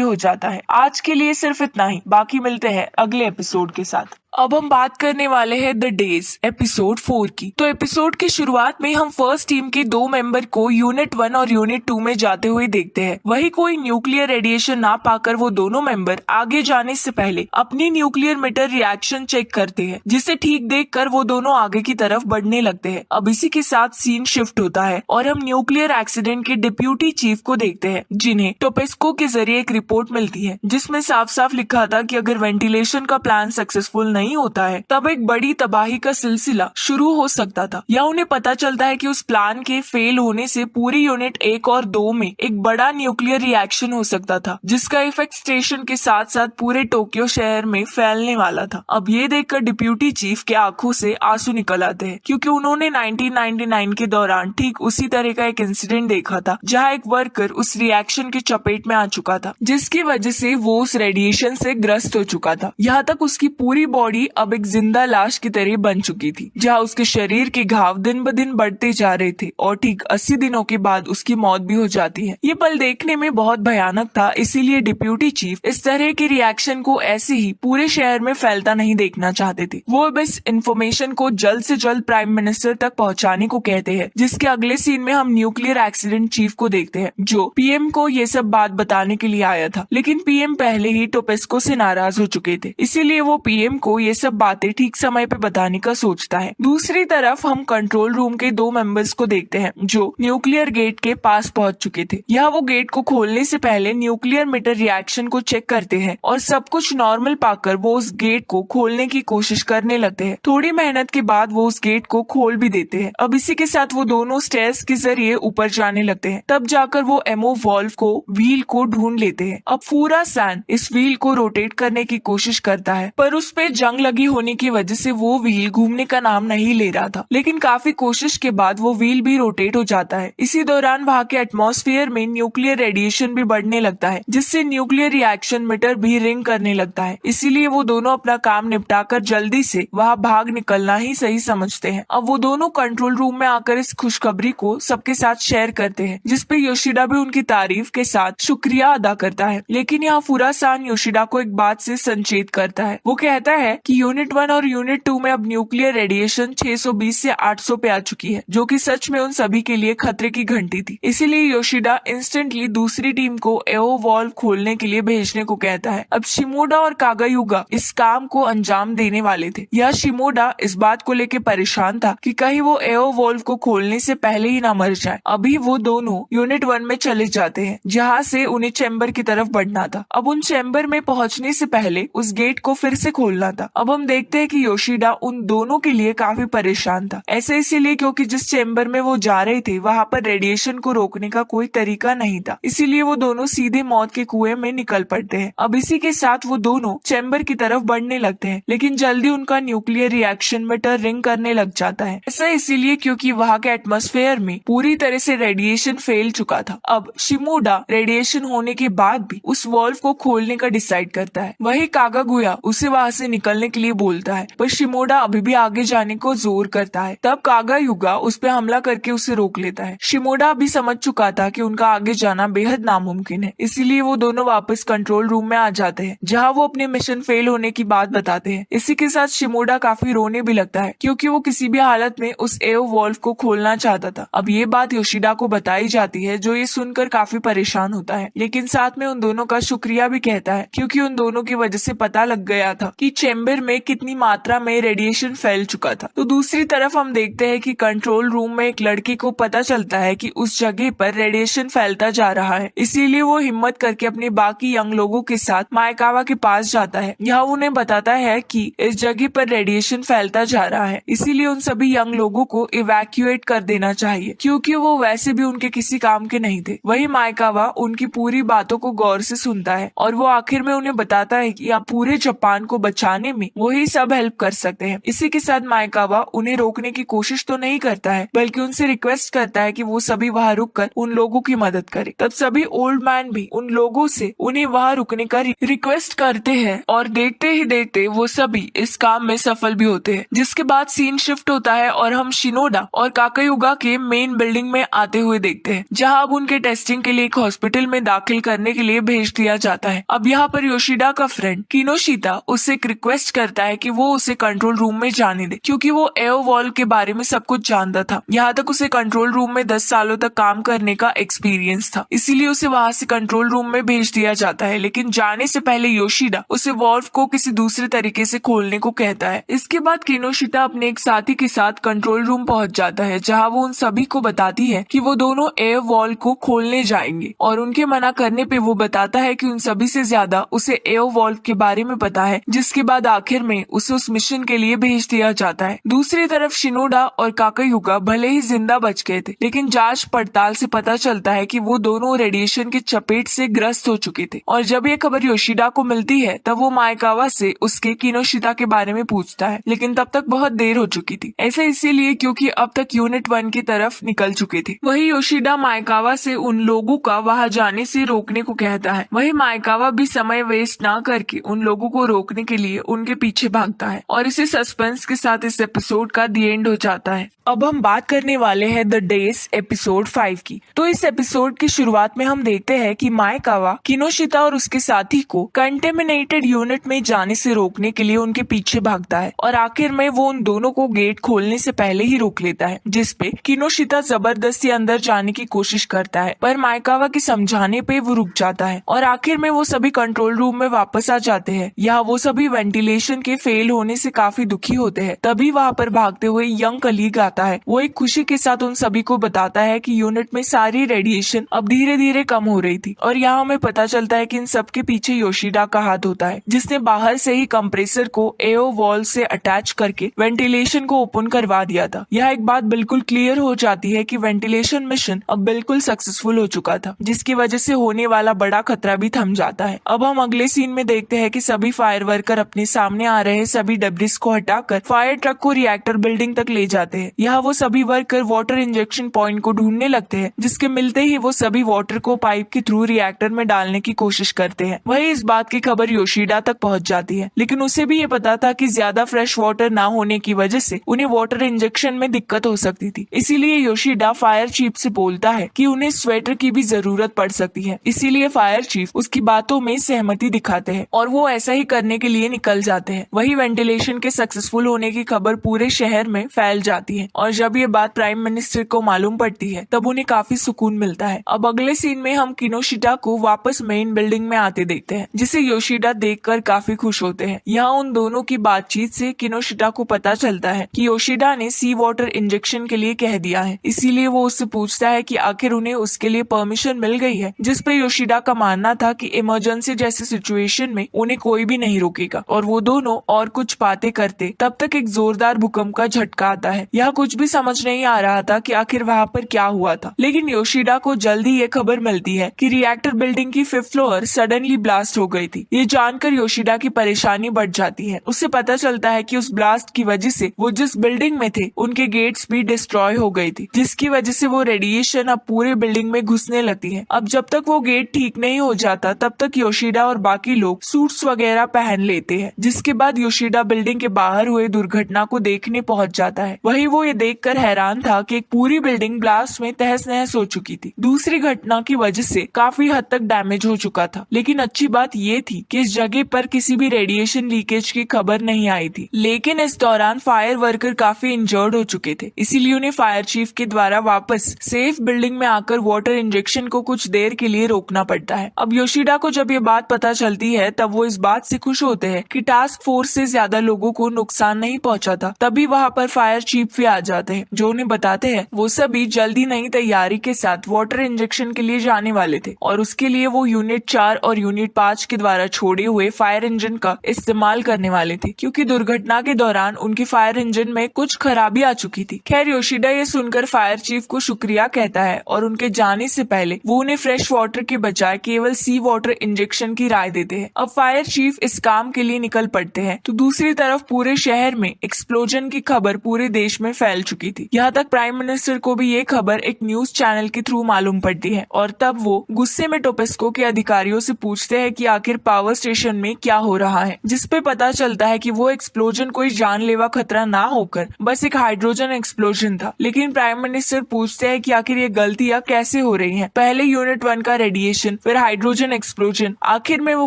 हो जाता है। आज के लिए सिर्फ इतना ही, बाकी मिलते हैं अगले एपिसोड के साथ। अब हम बात करने वाले हैं द डेज एपिसोड 4 की। तो एपिसोड की शुरुआत में हम फर्स्ट टीम के 2 मेंबर को यूनिट 1 और यूनिट 2 में जाते हुए देखते हैं। वही कोई न्यूक्लियर रेडिएशन ना पाकर वो दोनों मेंबर आगे जाने से पहले अपनी न्यूक्लियर मीटर रिएक्शन चेक करते हैं, जिसे ठीक देखकर वो दोनों आगे की तरफ बढ़ने लगते हैं। अब इसी के साथ सीन शिफ्ट होता है और हम न्यूक्लियर एक्सीडेंट के डिप्यूटी चीफ को देखते हैं, जिन्हें टोपेस्को के जरिए एक रिपोर्ट मिलती है जिसमें साफ साफ लिखा था कि अगर वेंटिलेशन का प्लान सक्सेसफुल नहीं होता है तब एक बड़ी तबाही का सिलसिला शुरू हो सकता था। या उन्हें पता चलता है कि उस प्लान के फेल होने से पूरी यूनिट 1 और 2 में एक बड़ा न्यूक्लियर रिएक्शन हो सकता था, जिसका इफेक्ट स्टेशन के साथ साथ पूरे टोक्यो शहर में फैलने वाला था। अब ये देखकर डिप्यूटी चीफ के आंखों से आंसू निकल आते हैं, क्योंकि उन्होंने 1999 के दौरान ठीक उसी तरह का एक इंसिडेंट देखा था जहाँ एक वर्कर उस रिएक्शन के चपेट में आ चुका था, जिसकी वजह से वो उस रेडिएशन से ग्रस्त हो चुका था। यहाँ तक उसकी पूरी बॉडी अब एक जिंदा लाश की तरह बन चुकी थी, जहाँ उसके शरीर के घाव दिन ब दिन बढ़ते जा रहे थे और ठीक 80 दिनों के बाद उसकी मौत भी हो जाती है। ये पल देखने में बहुत भयानक था, इसीलिए डिप्यूटी चीफ इस तरह के रिएक्शन को ऐसे ही पूरे शहर में फैलता नहीं देखना चाहते थे। वो बस इन्फॉर्मेशन को जल्द से जल्द प्राइम मिनिस्टर तक पहुँचाने को कहते हैं, जिसके अगले सीन में हम न्यूक्लियर एक्सीडेंट चीफ को देखते हैं, जो पीएम को ये सब बात बताने के लिए आया था। लेकिन पीएम पहले ही टोपेस्को से नाराज हो चुके थे, इसीलिए वो पीएम को ये सब बातें ठीक समय पे बताने का सोचता है। दूसरी तरफ हम कंट्रोल रूम के 2 मेंबर्स को देखते हैं जो न्यूक्लियर गेट के पास पहुंच चुके थे। यह वो गेट को खोलने से पहले न्यूक्लियर मीटर रिएक्शन को चेक करते हैं और सब कुछ नॉर्मल पाकर वो उस गेट को खोलने की कोशिश करने लगते हैं। थोड़ी मेहनत के बाद वो उस गेट को खोल भी देते हैं। अब इसी के साथ वो दोनों स्टेयर्स के जरिए ऊपर जाने लगते हैं। तब जाकर वो एमओ वॉल्व को व्हील को ढूंढ लेते हैं। अब पूरा सैन इस व्हील को रोटेट करने की कोशिश करता है, पर उस पे जंग लगी होने की वजह से वो व्हील घूमने का नाम नहीं ले रहा था। लेकिन काफी कोशिश के बाद वो व्हील भी रोटेट हो जाता है। इसी दौरान वहाँ के एटमॉस्फेयर में न्यूक्लियर रेडिएशन भी बढ़ने लगता है, जिससे न्यूक्लियर रिएक्शन मीटर भी रिंग करने लगता है। इसीलिए वो दोनों अपना काम निपटाकर जल्दी से वहाँ भाग निकलना ही सही समझते हैं। अब वो दोनों कंट्रोल रूम में आकर इस खुशखबरी को सबके साथ शेयर करते हैं, जिसपे योशिडा भी उनकी तारीफ के साथ शुक्रिया अदा करता है। लेकिन यहाँ फुरासान योशिडा को एक बात से संचेत करता है। वो कहता है कि यूनिट 1 और यूनिट 2 में अब न्यूक्लियर रेडिएशन 620 से 800 पे आ चुकी है, जो कि सच में उन सभी के लिए खतरे की घंटी थी। इसीलिए योशिडा इंस्टेंटली दूसरी टीम को एओ वॉल्व खोलने के लिए भेजने को कहता है। अब शिमोडा और कागायुगा इस काम को अंजाम देने वाले थे। यह शिमोडा इस बात को लेकर परेशान था कि कहीं वो एओ वॉल्व को खोलने से पहले ही ना मर जाए। अभी वो दोनों यूनिट 1 में चले जाते हैं, जहाँ से उन्हें चैम्बर की तरफ बढ़ना था। अब उन चैम्बर में पहुँचने से पहले उस गेट को फिर से खोलना था। अब हम देखते हैं कि योशिडा उन दोनों के लिए काफी परेशान था। ऐसे इसीलिए क्योंकि जिस चैम्बर में वो जा रहे थे वहाँ पर रेडिएशन को रोकने का कोई तरीका नहीं था। इसीलिए वो दोनों सीधे मौत के कुएं में निकल पड़ते हैं। अब इसी के साथ वो दोनों चैम्बर की तरफ बढ़ने लगते हैं, लेकिन जल्दी उनका न्यूक्लियर रिएक्शन मीटर रिंग करने लग जाता है। ऐसा इसीलिए क्योंकि वहाँ के एटमॉस्फेयर में पूरी तरह से रेडिएशन फैल चुका था। अब शिमोडा रेडिएशन होने के बाद भी उस वॉल्व को खोलने का डिसाइड करता है। वही कागागुया उसे वहाँ से निकलने के लिए बोलता है, पर शिमोडा अभी भी आगे जाने को जोर करता है। तब कागायुगा उस पे हमला करके उसे रोक लेता है। शिमोडा अभी समझ चुका था कि उनका आगे जाना बेहद नामुमकिन है, इसीलिए वो दोनों वापस कंट्रोल रूम में आ जाते हैं, जहाँ वो अपने मिशन फेल होने की बात बताते हैं। इसी के साथ शिमोडा काफी रोने भी लगता है, क्योंकि वो किसी भी हालत में उस एओ वॉल्व को खोलना चाहता था। अब ये बात योशिडा को बताई जाती है, जो ये सुनकर काफी परेशान होता है, लेकिन साथ में उन दोनों का शुक्रिया भी कहता है, क्योंकि उन दोनों की वजह से पता लग गया था कि चैम्बर में कितनी मात्रा में रेडिएशन फैल चुका था। तो दूसरी तरफ हम देखते हैं कि कंट्रोल रूम में एक लड़की को पता चलता है कि उस जगह पर रेडिएशन फैलता जा रहा है। इसीलिए वो हिम्मत करके अपने बाकी यंग लोगों के साथ मायकावा के पास जाता है। यहाँ उन्हें बताता है कि इस जगह पर रेडिएशन फैलता जा रहा है, इसीलिए उन सभी यंग लोगों को इवैक्यूएट कर देना चाहिए, क्योंकि वो वैसे भी उनके किसी काम के नहीं थे। वही मायकावा उनकी पूरी बातों को गौर से सुनता है और वो आखिर में उन्हें बताता है कि आप पूरे जापान को बचाने में वही सब हेल्प कर सकते हैं। इसी के साथ मायकावा उन्हें रोकने की कोशिश तो नहीं करता है, बल्कि उनसे रिक्वेस्ट करता है कि वो सभी वहाँ रुककर उन लोगों की मदद करे। तब सभी ओल्ड मैन भी उन लोगों से उन्हें वहाँ रुकने का रिक्वेस्ट करते हैं और देखते ही देखते वो सभी इस काम में सफल भी होते हैं। जिसके बाद सीन शिफ्ट होता है और हम शिनोडा और काकायुगा के मेन बिल्डिंग में आते हुए देखते हैं, जहां अब उनके टेस्टिंग के लिए एक हॉस्पिटल में दाखिल करने के लिए भेज दिया जाता है। अब यहाँ पर योशिदा का फ्रेंड किनोशिता उससे एक रिक्वेस्ट करता है कि वो उसे कंट्रोल रूम में जाने दे, क्योंकि वो एओवॉल के बारे में सब कुछ जानता था। यहाँ तक उसे कंट्रोल रूम में 10 सालों तक काम करने का एक्सपीरियंस था, इसीलिए उसे वहाँ से कंट्रोल रूम में भेज दिया जाता है। लेकिन जाने से पहले योशिदा उसे वॉल्व को किसी दूसरे तरीके से खोलने को कहता है। इसके बाद किनोशिता अपने एक साथी के साथ कंट्रोल रूम पहुंच जाता है, जहां वो उन सभी को बताती है कि वो दोनों एयर वॉल को खोलने जाएंगे, और उनके मना करने पे वो बताता है कि उन सभी से ज्यादा उसे एयर वॉल के बारे में पता है, जिसके बाद आखिर में उसे उस मिशन के लिए भेज दिया जाता है। दूसरी तरफ शिनोडा और काकायुगा भले ही जिंदा बच गए थे, लेकिन जांच पड़ताल से पता चलता है कि वो दोनों रेडिएशन की चपेट से ग्रस्त हो चुके थे। और जब ये खबर योशिदा को मिलती है तब वो मायकावा से उसके किनोशिता के बारे में पूछता है, लेकिन तब तक बहुत देर हो चुकी थी। ऐसा इसीलिए क्योंकि अब तक यूनिट 1 की तरफ निकल चुके थे। वही योशिदा मायकावा से उन लोगों का वहां जाने से रोकने को कहता है। वही मायकावा भी समय वेस्ट ना करके उन लोगों को रोकने के लिए उनके पीछे भागता है, और इसी सस्पेंस के साथ इस एपिसोड का दी एंड हो जाता है। अब हम बात करने वाले हैं द डेज एपिसोड 5 की। तो इस एपिसोड की शुरुआत में हम देखते हैं कि मायकावा किनोशिता और उसके साथी को कंटेमिनेटेड यूनिट में जाने से रोकने के लिए उनके पीछे भागता है, और आखिर में वो उन दोनों को गेट खोलने से पहले ही रोक लेता है, जिसपे किनोशिता जबरदस्ती अंदर जाने की कोशिश करता है, पर मायकावा के समझाने पे वो रुक जाता है, और आखिर में वो सभी कंट्रोल रूम में वापस आ जाते हैं। यहाँ वो सभी वेंटिलेशन के फेल होने से काफी दुखी होते हैं। तभी वहाँ पर भागते हुए यंग कलीग आता है। वो एक खुशी के साथ उन सभी को बताता है कि यूनिट में सारी रेडिएशन अब धीरे धीरे कम हो रही थी, और यहाँ हमें पता चलता है कि इन सबके पीछे योशिदा का हाथ होता है, जिसने बाहर से ही कंप्रेसर को एओ वॉल से अटैच करके वेंटिलेशन को ओपन करवा दिया था। यह एक बात बिल्कुल क्लियर हो जाती है कि वेंटिलेशन मिशन अब बिल्कुल सक्सेसफुल हो चुका था, जिसकी वजह से होने वाला बड़ा खतरा भी थम जाता है। अब हम अगले सीन में देखते हैं कि सभी फायर वर्कर अपने सामने आ रहे सभी डेब्रिस को हटाकर फायर ट्रक को रिएक्टर बिल्डिंग तक ले जाते हैं। यहाँ वो सभी वर्कर वाटर इंजेक्शन पॉइंट को ढूंढने लगते हैं, जिसके मिलते ही वो सभी वाटर को पाइप के थ्रू रिएक्टर में डालने की कोशिश करते हैं। वही इस बात की खबर योशिदा तक पहुंच जाती है, लेकिन उसे भी ये पता था कि ज्यादा फ्रेश वाटर ना होने की वजह से उन्हें वाटर इंजेक्शन में दिक्कत हो सकती थी। इसीलिए योशिदा फायर चीफ से बोलता है कि उन्हें स्वेटर की भी जरूरत पड़ सकती है। इसीलिए फायर चीफ उसकी बातों में सहमति दिखाते हैं, और वो ऐसा ही करने के लिए निकल जाते हैं। वही वेंटिलेशन के सक्सेसफुल होने की खबर पूरे शहर में फैल जाती है, और जब ये बात प्राइम मिनिस्टर को मालूम पड़ती है तब उन्हें काफी सुकून मिलता है। अब अगले सीन में हम किनोशिता को वापस मेन बिल्डिंग में आते देखते हैं, जिसे योशिदा देखकर काफी खुश होते हैं। यहाँ उन दोनों की बातचीत से किनोशिता को पता चलता है कि योशिदा ने सी वाटर इंजेक्शन के लिए कह दिया है। इसीलिए वो उससे पूछता है कि आखिर उन्हें उसके लिए परमिशन मिल गई है, जिस पे योशिदा का मानना था कि इमरजेंसी जैसी सिचुएशन में उन्हें कोई भी नहीं रोकेगा। और वो दोनों और कुछ बातें करते तब तक एक जोरदार भूकंप का झटका आता है। यह कुछ भी समझ नहीं आ रहा था कि आखिर वहाँ पर क्या हुआ था, लेकिन योशिदा को जल्दी ये खबर मिलती है कि रिएक्टर बिल्डिंग की 5th फ्लोर सडनली ब्लास्ट हो गई थी। ये जानकर योशिदा की परेशानी बढ़ जाती है। उससे पता चलता है कि उस ब्लास्ट की वजह से वो जिस बिल्डिंग में थे उनके गेट्स भी डिस्ट्रॉय हो गई थी, जिसकी वजह से वो रेडिएशन अब पूरे बिल्डिंग में घुसने लगती है। अब जब तक वो गेट ठीक नहीं हो जाता तब तक योशिदा और बाकी लोग सूट्स वगैरह पहन लेते हैं, जिसके बाद योशिदा बिल्डिंग के बाहर हुए दुर्घटना को देखने पहुंच जाता है। वही वो ये देखकर हैरान था कि एक पूरी बिल्डिंग ब्लास्ट में तहस नहस हो चुकी थी। दूसरी घटना की वजह से काफी हद तक डैमेज हो चुका था, लेकिन अच्छी बात ये थी कि इस जगह पर किसी भी रेडिएशन लीकेज की खबर नहीं आई थी। लेकिन इस दौरान फायर वर्कर काफी इंजर्ड हो चुके थे, इसीलिए उन्हें फायर चीफ के द्वारा वापस सेफ बिल्डिंग में आकर वाटर इंजेक्शन को कुछ देर के लिए रोकना पड़ता है। अब योशिदा को जब ये बात पता चलती है तब वो इस बात से खुश होते हैं कि टास्क फोर्स से ज्यादा लोगों को नुकसान नहीं पहुंचा था। तभी वहाँ पर फायर चीफ भी आ जाते हैं, जो उन्हें बताते हैं वो सभी जल्दी नई तैयारी के साथ वाटर इंजेक्शन के लिए जाने वाले थे, और उसके लिए वो यूनिट 4 और यूनिट 5 के द्वारा छोड़े हुए फायर इंजन का इस्तेमाल करने वाले थे, क्योंकि दुर्घटना के दौरान उनकी फायर इंजन में कुछ खराबी आ चुकी थी। खैर योशिदा ये सुनकर फायर चीफ को शुक्रिया कहता है, और उनके जाने से पहले वो उन्हें फ्रेश वाटर के बजाय केवल सी वाटर इंजेक्शन की राय देते हैं। अब फायर चीफ इस काम के लिए निकल पड़ते हैं, तो दूसरी तरफ पूरे शहर में एक्सप्लोजन की खबर पूरे देश में फैल चुकी थी। यहाँ तक प्राइम मिनिस्टर को भी ये खबर एक न्यूज चैनल के थ्रू मालूम पड़ती है, और तब वो गुस्से में टोपेस्को के अधिकारियों से पूछते हैं कि आखिर पावर स्टेशन में क्या हो रहा है, जिसपे पता चलता है कि वो एक्सप्लोजन कोई जानलेवा खतरा ना होकर बस एक हाइड्रोजन एक्सप्लोजन था। लेकिन प्राइम मिनिस्टर पूछते हैं कि आखिर ये गलतियां कैसे हो रही हैं। पहले यूनिट 1 का रेडिएशन, फिर हाइड्रोजन एक्सप्लोजन, आखिर में वो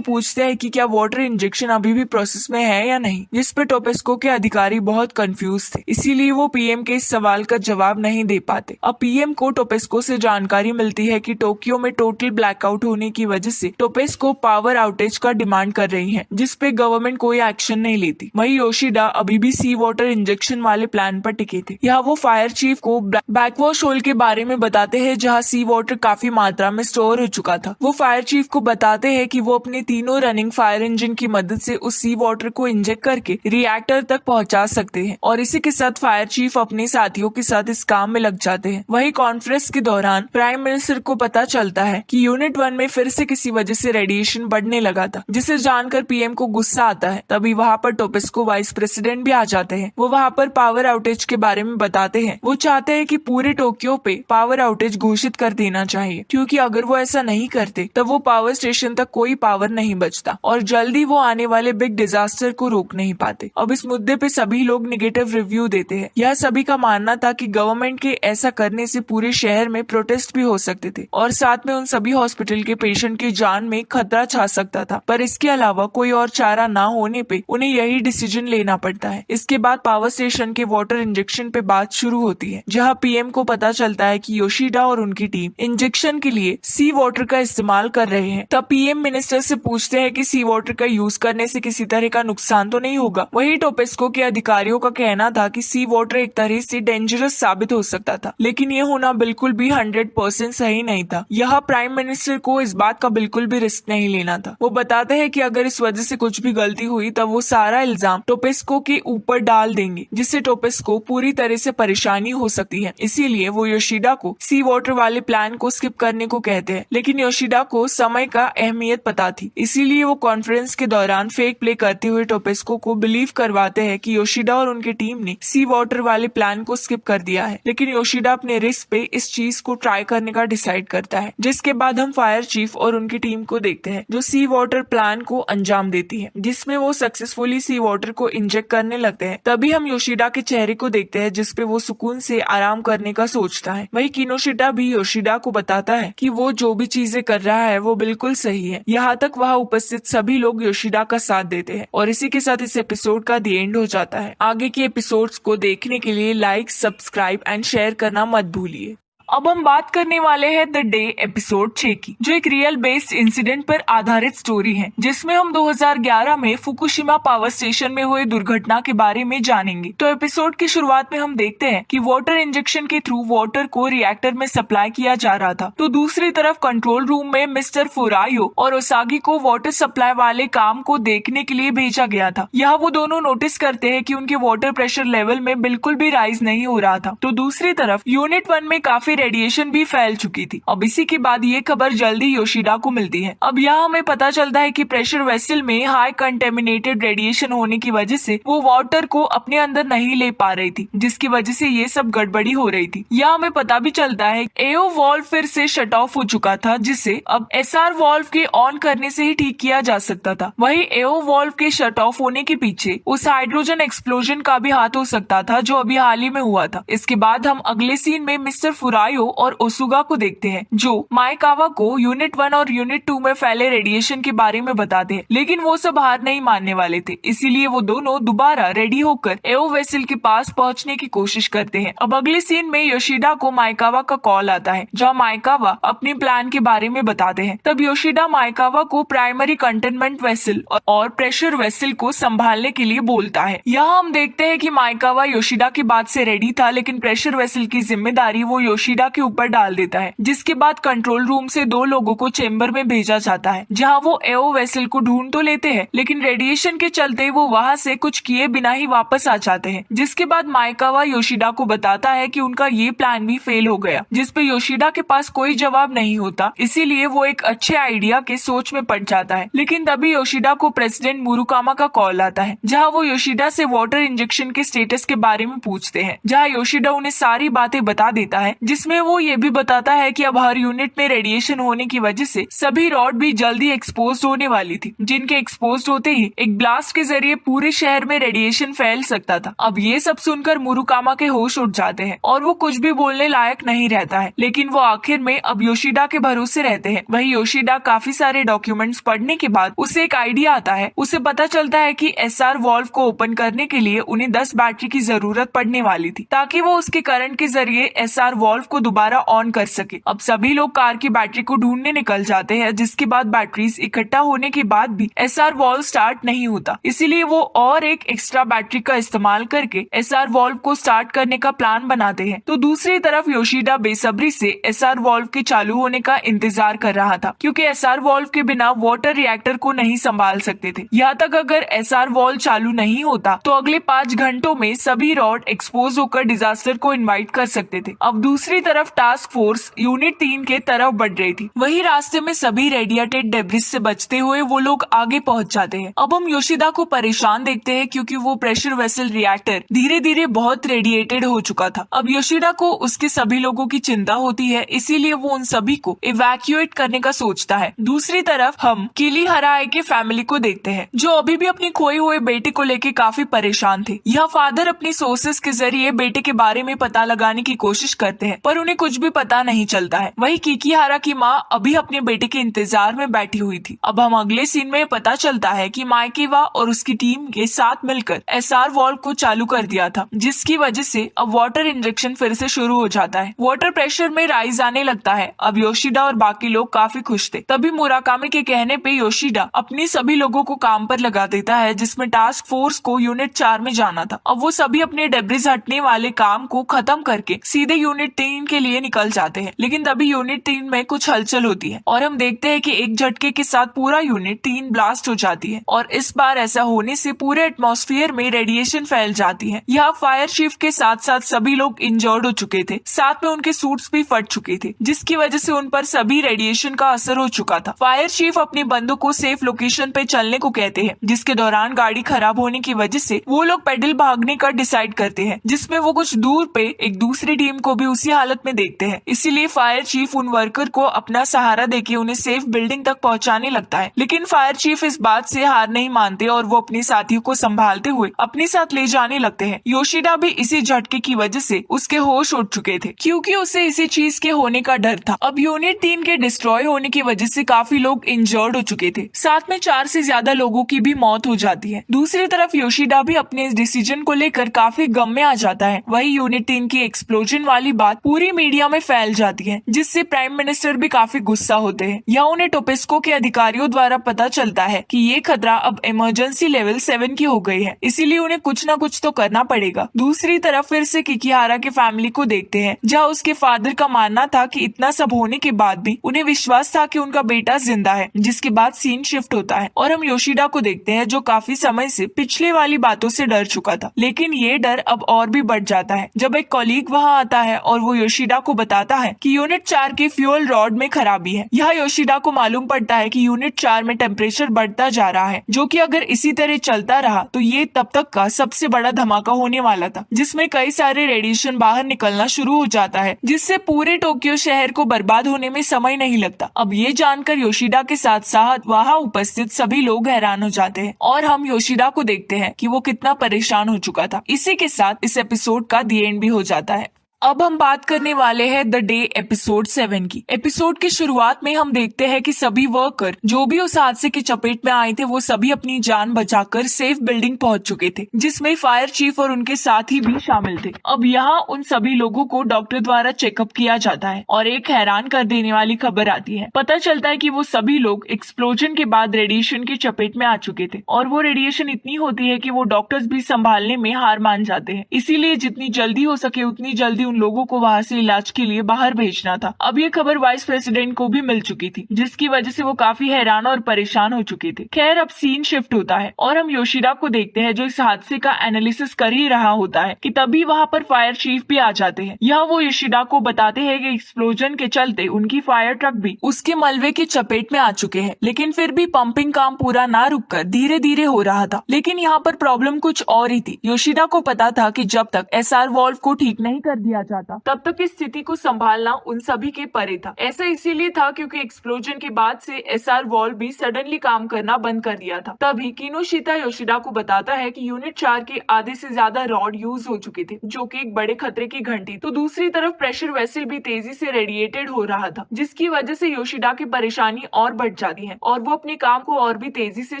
पूछते हैं कि क्या वाटर इंजेक्शन अभी भी प्रोसेस में है या नहीं, जिस पे टोपेस्को के अधिकारी बहुत कंफ्यूज थे, इसीलिए वो पीएम के इस सवाल का जवाब नहीं दे पाते। अब पीएम को टोपेस्को से जानकारी मिलती है कि टोक्यो में टोटल ब्लैकआउट होने की वजह से टोपेस्को पावर आउटेज का डिमांड कर रही है, जिस पे गवर्नमेंट कोई एक्शन नहीं लेती। वहीं योशिदा अभी भी सी वाटर इंजेक्शन वाले प्लान पर टिके थे। यहाँ वो फायर चीफ को बैकवॉश होल के बारे में बताते हैं, जहाँ सी वाटर काफी मात्रा में स्टोर हो चुका था। वो फायर चीफ को बताते हैं कि वो अपने तीनों रनिंग फायर इंजन की मदद से उस सी वाटर को इंजेक्ट करके रिएक्टर तक पहुंचा सकते हैं, और इसी के साथ फायर चीफ अपने साथियों के साथ इस काम में लग जाते हैं। वही कॉन्फ्रेंस के दौरान प्राइम मिनिस्टर को पता चलता है कि यूनिट 1 में फिर से किसी वजह से रेडिएशन बढ़ने लगा था, जिसे जानकर पीएम को गुस्सा आता है। तभी वहाँ पर टोपेस्को वाइस प्रेसिडेंट भी आ जाते हैं। वो वहाँ पर पावर आउटेज के बारे में बताते हैं। वो चाहते हैं कि पूरे टोक्यो पे पावर आउटेज घोषित कर देना चाहिए, क्योंकि अगर वो ऐसा नहीं करते तब वो पावर स्टेशन तक कोई पावर नहीं बचता और जल्दी वो आने वाले बिग डिजास्टर को रोक नहीं पाते। अब इस मुद्दे पे सभी लोग निगेटिव रिव्यू देते हैं। यह सभी का मानना था कि गवर्नमेंट के ऐसा करने से पूरे शहर में प्रोटेस्ट भी हो सकते थे और साथ में उन सभी हॉस्पिटल के पेशेंट की जान में खतरा छा सकता था। पर इसके अलावा कोई और चारा ना होने पे उन्हें यही डिसीजन लेना पड़ता है। इसके बाद पावर स्टेशन के वाटर इंजेक्शन पे बात शुरू होती है, जहाँ पीएम को पता चलता है कि योशिदा और उनकी टीम इंजेक्शन के लिए सी वाटर का इस्तेमाल कर रहे हैं। तब पीएम मिनिस्टर से पूछते हैं कि सी वाटर का यूज करने से किसी तरह का नुकसान तो नहीं होगा। वही टोपेस्को के अधिकारियों का कहना था कि सी वाटर एक तरह से डेंजरस साबित हो सकता था, लेकिन ये होना बिल्कुल भी 100% सही नहीं था। यहाँ प्राइम मिनिस्टर को इस बात का बिल्कुल भी रिस्क नहीं लेना था। वो बताते हैं कि अगर इस वजह से कुछ भी गलती हुई तब वो सारा इल्जाम टोपेस्को के ऊपर डाल देंगे, जिससे टोपेस्को पूरी तरह से परेशानी हो सकती है। इसीलिए वो योशिदा को सी वाटर वाले प्लान को स्किप करने को कहते हैं, लेकिन योशिदा को समय का अहमियत पता थी। इसीलिए वो कॉन्फ्रेंस के दौरान फेक प्ले करते हुए टोपेस्को को बिलीव करवाते हैं कि योशिदा और उनकी टीम ने सी वाटर वाले प्लान को स्किप कर दिया है। लेकिन योशिदा अपने रिस्क पे इस चीज को ट्राई करने का डिसाइड करता है, जिसके बाद हम फायर चीफ और उनकी टीम को देखते हैं, जो सी वाटर प्लान को अंजाम देती है, जिसमें वो सक्सेसफुली सी वाटर को इंजेक्ट करने लगते हैं। तभी हम योशिदा के चेहरे को देखते हैं, जिसपे वो सुकून से आराम करने का सोचता है। वही किनोशिता भी योशिदा को बताता है कि वो जो भी चीजें कर रहा है वो बिल्कुल सही है। यहाँ तक वहाँ उपस्थित सभी लोग योशिदा का साथ देते हैं और इसी के साथ इस एपिसोड का दी एंड हो जाता है। आगे के एपिसोड्स को देखने के लिए लाइक, सब्सक्राइब एंड शेयर करना मत भूलिए। अब हम बात करने वाले हैं द डे एपिसोड 6 की, जो एक रियल बेस्ड इंसिडेंट पर आधारित स्टोरी है, जिसमें हम 2011 में फुकुशिमा पावर स्टेशन में हुए दुर्घटना के बारे में जानेंगे। तो एपिसोड की शुरुआत में हम देखते हैं कि वाटर इंजेक्शन के थ्रू वाटर को रिएक्टर में सप्लाई किया जा रहा था, तो दूसरी तरफ कंट्रोल रूम में मिस्टर फुरायो और ओसागी को वाटर सप्लाई वाले काम को देखने के लिए भेजा गया था। यहाँ वो दोनों नोटिस करते हैं कि उनके वाटर प्रेशर लेवल में बिल्कुल भी राइज नहीं हो रहा था। तो दूसरी तरफ यूनिट 1 में काफी रेडिएशन भी फैल चुकी थी। अब इसी के बाद ये खबर जल्दी योशिदा को मिलती है। अब यहाँ हमें पता चलता है कि प्रेशर वेसल में हाई कंटेमिनेटेड रेडिएशन होने की वजह से वो वाटर को अपने अंदर नहीं ले पा रही थी, जिसकी वजह से ये सब गड़बड़ी हो रही थी। यहाँ हमें पता भी चलता है एओ वाल्व फिर से शट ऑफ हो चुका था, जिसे अब एसआर वाल्व के ऑन करने से ही ठीक किया जा सकता था। वही एओ वाल्व के शट ऑफ होने के पीछे उस हाइड्रोजन एक्सप्लोजन का भी हाथ हो सकता था, जो अभी हाल ही में हुआ था। इसके बाद हम अगले सीन में मिस्टर फुरायो और ओसुगा को देखते हैं, जो माइकावा को यूनिट 1 और यूनिट 2 में फैले रेडिएशन के बारे में बताते हैं, लेकिन वो सब हार नहीं मानने वाले थे। इसीलिए वो दोनों दोबारा रेडी होकर एओ वेसल के पास पहुंचने की कोशिश करते हैं। अब अगले सीन में योशिदा को माइकावा का कॉल आता है, जहाँ माइकावा अपने प्लान के बारे में बताते हैं। तब योशिदा माइकावा को प्राइमरी कंटेनमेंट वेसल और प्रेशर वेसल को संभालने के लिए बोलता है। यहाँ हम देखते हैं कि माइकावा योशिदा की बात से रेडी था, लेकिन प्रेशर वेसल की जिम्मेदारी वो योशिदा के ऊपर डाल देता है। जिसके बाद कंट्रोल रूम से 2 लोगों को चेंबर में भेजा जाता है, जहाँ वो एओ वेसल को ढूंढ तो लेते हैं, लेकिन रेडिएशन के चलते वो वहाँ से कुछ किए बिना ही वापस आ जाते हैं। जिसके बाद माइकावा योशिदा को बताता है कि उनका ये प्लान भी फेल हो गया, जिसपे योशिदा के पास कोई जवाब नहीं होता। इसीलिए वो एक अच्छे आइडिया के सोच में पड़ जाता है। लेकिन तभी योशिदा को प्रेसिडेंट मुरुकामा का कॉल आता है, जहाँ वो योशिदा से वाटर इंजेक्शन के स्टेटस के बारे में पूछते हैं, जहाँ योशिदा उन्हें सारी बातें बता देता है, जिससे जिसमें वो ये भी बताता है कि अब हर यूनिट में रेडिएशन होने की वजह से सभी रॉड भी जल्दी एक्सपोज होने वाली थी, जिनके एक्सपोज होते ही एक ब्लास्ट के जरिए पूरे शहर में रेडिएशन फैल सकता था। अब ये सब सुनकर मुरुकामा के होश उड़ जाते हैं और वो कुछ भी बोलने लायक नहीं रहता है, लेकिन वो आखिर में अब योशिडा के भरोसे रहते हैं। वही योशिडा काफी सारे डॉक्यूमेंट्स पढ़ने के बाद उसे एक आइडिया आता है। उसे पता चलता है कि एसआर वॉल्व को ओपन करने के लिए उन्हें 10 बैटरी की जरूरत पड़ने वाली थी, ताकि वो उसके करंट के जरिए एसआर वॉल्व को दोबारा ऑन कर सके। अब सभी लोग कार की बैटरी को ढूंढने निकल जाते हैं, जिसके बाद बैटरीज इकट्ठा होने के बाद भी एसआर वॉल्व स्टार्ट नहीं होता। इसीलिए वो और एक एक्स्ट्रा बैटरी का इस्तेमाल करके एसआर वॉल्व को स्टार्ट करने का प्लान बनाते हैं। तो दूसरी तरफ योशिडा बेसब्री से एसआर वॉल्व के चालू होने का इंतजार कर रहा था, क्योंकि एसआर वॉल्व के बिना वाटर रिएक्टर को नहीं संभाल सकते थे। यहाँ तक अगर एसआर वॉल्व चालू नहीं होता तो अगले 5 घंटों में सभी रॉड एक्सपोज होकर डिजास्टर को इनवाइट कर सकते थे। अब दूसरी तरफ टास्क फोर्स यूनिट 3 के तरफ बढ़ रही थी। वही रास्ते में सभी रेडिएटेड डेब्रिस से बचते हुए वो लोग आगे पहुंच जाते हैं। अब हम योशिदा को परेशान देखते हैं, क्योंकि वो प्रेशर वेसल रिएक्टर धीरे धीरे बहुत रेडिएटेड हो चुका था। अब योशिदा को उसके सभी लोगों की चिंता होती है, इसीलिए वो उन सभी को इवैक्यूएट करने का सोचता है। दूसरी तरफ हम किरीहारा के फैमिली को देखते हैं, जो अभी भी अपनी खोए हुए बेटे को लेकर काफी परेशान थे। यह फादर अपनी सोर्सेस के जरिए बेटे के बारे में पता लगाने की कोशिश करते हैं, पर उन्हें कुछ भी पता नहीं चलता है। वही किकीहारा की माँ अभी अपने बेटे के इंतजार में बैठी हुई थी। अब हम अगले सीन में पता चलता है कि माइकेवा और उसकी टीम के साथ मिलकर एसआर वॉल्व को चालू कर दिया था, जिसकी वजह से अब वाटर इंजेक्शन फिर से शुरू हो जाता है। वाटर प्रेशर में राइज आने लगता है। अब योशिदा और बाकी लोग काफी खुश थे। तभी मुराकामी के कहने पे योशिदा अपनी सभी लोगों को काम पर लगा देता है, जिसमें टास्क फोर्स को यूनिट 4 में जाना था। अब वो सभी अपने डेब्रिस हटने वाले काम को खत्म करके सीधे यूनिट 3 के लिए निकल जाते हैं। लेकिन तभी यूनिट 3 में कुछ हलचल होती है और हम देखते हैं कि एक झटके के साथ पूरा यूनिट 3 ब्लास्ट हो जाती है और इस बार ऐसा होने से पूरे एटमॉस्फेयर में रेडिएशन फैल जाती है। यहाँ फायर चीफ के साथ साथ सभी लोग इंजर्ड हो चुके थे, साथ में उनके सूट्स भी फट चुके थे, जिसकी वजह से उन पर सभी रेडिएशन का असर हो चुका था। फायर चीफ अपने बंदों को सेफ लोकेशन पे चलने को कहते हैं, जिसके दौरान गाड़ी खराब होने की वजह से वो लोग पैडल भागने का डिसाइड करते हैं, जिसमें वो कुछ दूर पे एक दूसरी टीम को भी उसी हालत में देखते हैं। इसीलिए फायर चीफ उन वर्कर को अपना सहारा देके उन्हें सेफ बिल्डिंग तक पहुंचाने लगता है। लेकिन फायर चीफ इस बात से हार नहीं मानते और वो अपने साथियों को संभालते हुए अपने साथ ले जाने लगते हैं। योशिदा भी इसी झटके की वजह से उसके होश उड़ चुके थे, क्योंकि उसे इसी चीज के होने का डर था। अब यूनिट 3 के डिस्ट्रॉय होने की वजह से काफी लोग इंजर्ड हो चुके थे, साथ में 4 से ज्यादा लोगों की भी मौत हो जाती है। दूसरी तरफ योशिदा भी अपने इस डिसीजन को लेकर काफी गम में आ जाता है। वही यूनिट 3 की एक्सप्लोजन वाली बात पूरी मीडिया में फैल जाती है, जिससे प्राइम मिनिस्टर भी काफी गुस्सा होते हैं। या उन्हें टोपेस्को के अधिकारियों द्वारा पता चलता है कि ये खतरा अब इमरजेंसी लेवल 7 की हो गई है, इसीलिए उन्हें कुछ न कुछ तो करना पड़ेगा। दूसरी तरफ फिर से किकीहारा के फैमिली को देखते हैं, जहाँ उसके फादर का मानना था कि इतना सब होने के बाद भी उन्हें विश्वास था कि उनका बेटा जिंदा है। जिसके बाद सीन शिफ्ट होता है और हम योशिदा को देखते हैं, जो काफी समय से पिछले वाली बातों से डर चुका था। लेकिन ये डर अब और भी बढ़ जाता है जब एक कॉलीग वहाँ आता है और वो योशिदा को बताता है कि यूनिट 4 के फ्यूल रॉड में खराबी है। यह योशिदा को मालूम पड़ता है कि यूनिट 4 में टेम्परेचर बढ़ता जा रहा है, जो कि अगर इसी तरह चलता रहा तो ये तब तक का सबसे बड़ा धमाका होने वाला था, जिसमें कई सारे रेडिएशन बाहर निकलना शुरू हो जाता है, जिससे पूरे टोक्यो शहर को बर्बाद होने में समय नहीं लगता। अब ये जानकर योशिदा के साथ साथ वहाँ उपस्थित सभी लोग हैरान हो जाते हैं और हम योशिदा को देखते हैं कि वो कितना परेशान हो चुका था। इसी के साथ इस एपिसोड का दी एंड भी हो जाता है। अब हम बात करने वाले हैं द डे एपिसोड 7 की। एपिसोड की शुरुआत में हम देखते हैं कि सभी वर्कर जो भी उस हादसे की चपेट में आए थे वो सभी अपनी जान बचाकर सेफ बिल्डिंग पहुंच चुके थे, जिसमें फायर चीफ और उनके साथी भी शामिल थे। अब यहाँ उन सभी लोगों को डॉक्टर द्वारा चेकअप किया जाता है और एक हैरान कर देने वाली खबर आती है। पता चलता है कि वो सभी लोग एक्सप्लोजन के बाद रेडिएशन की चपेट में आ चुके थे और वो रेडिएशन इतनी होती है कि वो डॉक्टर्स भी संभालने में हार मान जाते हैं। इसीलिए जितनी जल्दी हो सके उतनी जल्दी लोगों को वहाँ से इलाज के लिए बाहर भेजना था। अब ये खबर वाइस प्रेसिडेंट को भी मिल चुकी थी, जिसकी वजह से वो काफी हैरान और परेशान हो चुके थे। खैर अब सीन शिफ्ट होता है और हम योशिदा को देखते हैं, जो इस हादसे का एनालिसिस कर ही रहा होता है कि तभी वहाँ पर फायर चीफ भी आ जाते हैं। यहाँ वो योशिदा को बताते हैं कि एक्सप्लोजन के चलते उनकी फायर ट्रक भी उसके मलबे की चपेट में आ चुके हैं, लेकिन फिर भी पंपिंग काम पूरा ना रुककर धीरे धीरे हो रहा था। लेकिन यहाँ पर प्रॉब्लम कुछ और ही थी। योशिदा को पता था कि जब तक एसआर वॉल्व को ठीक नहीं कर दिया दिया जाता। तब तक इस स्थिति को संभालना उन सभी के परे था। ऐसा इसीलिए था क्योंकि एक्सप्लोजन के बाद से एसआर वॉल्व भी सडनली काम करना बंद कर दिया था। तभी किनोशिता योशिडा को बताता है कि यूनिट 4 के आधे से ज्यादा रॉड यूज हो चुके थे, जो कि एक बड़े खतरे की घंटी। तो दूसरी तरफ प्रेशर वेसल भी तेजी से रेडिएटेड हो रहा था, जिसकी वजह से योशिडा की परेशानी और बढ़ जाती है और वो अपने काम को और भी तेजी से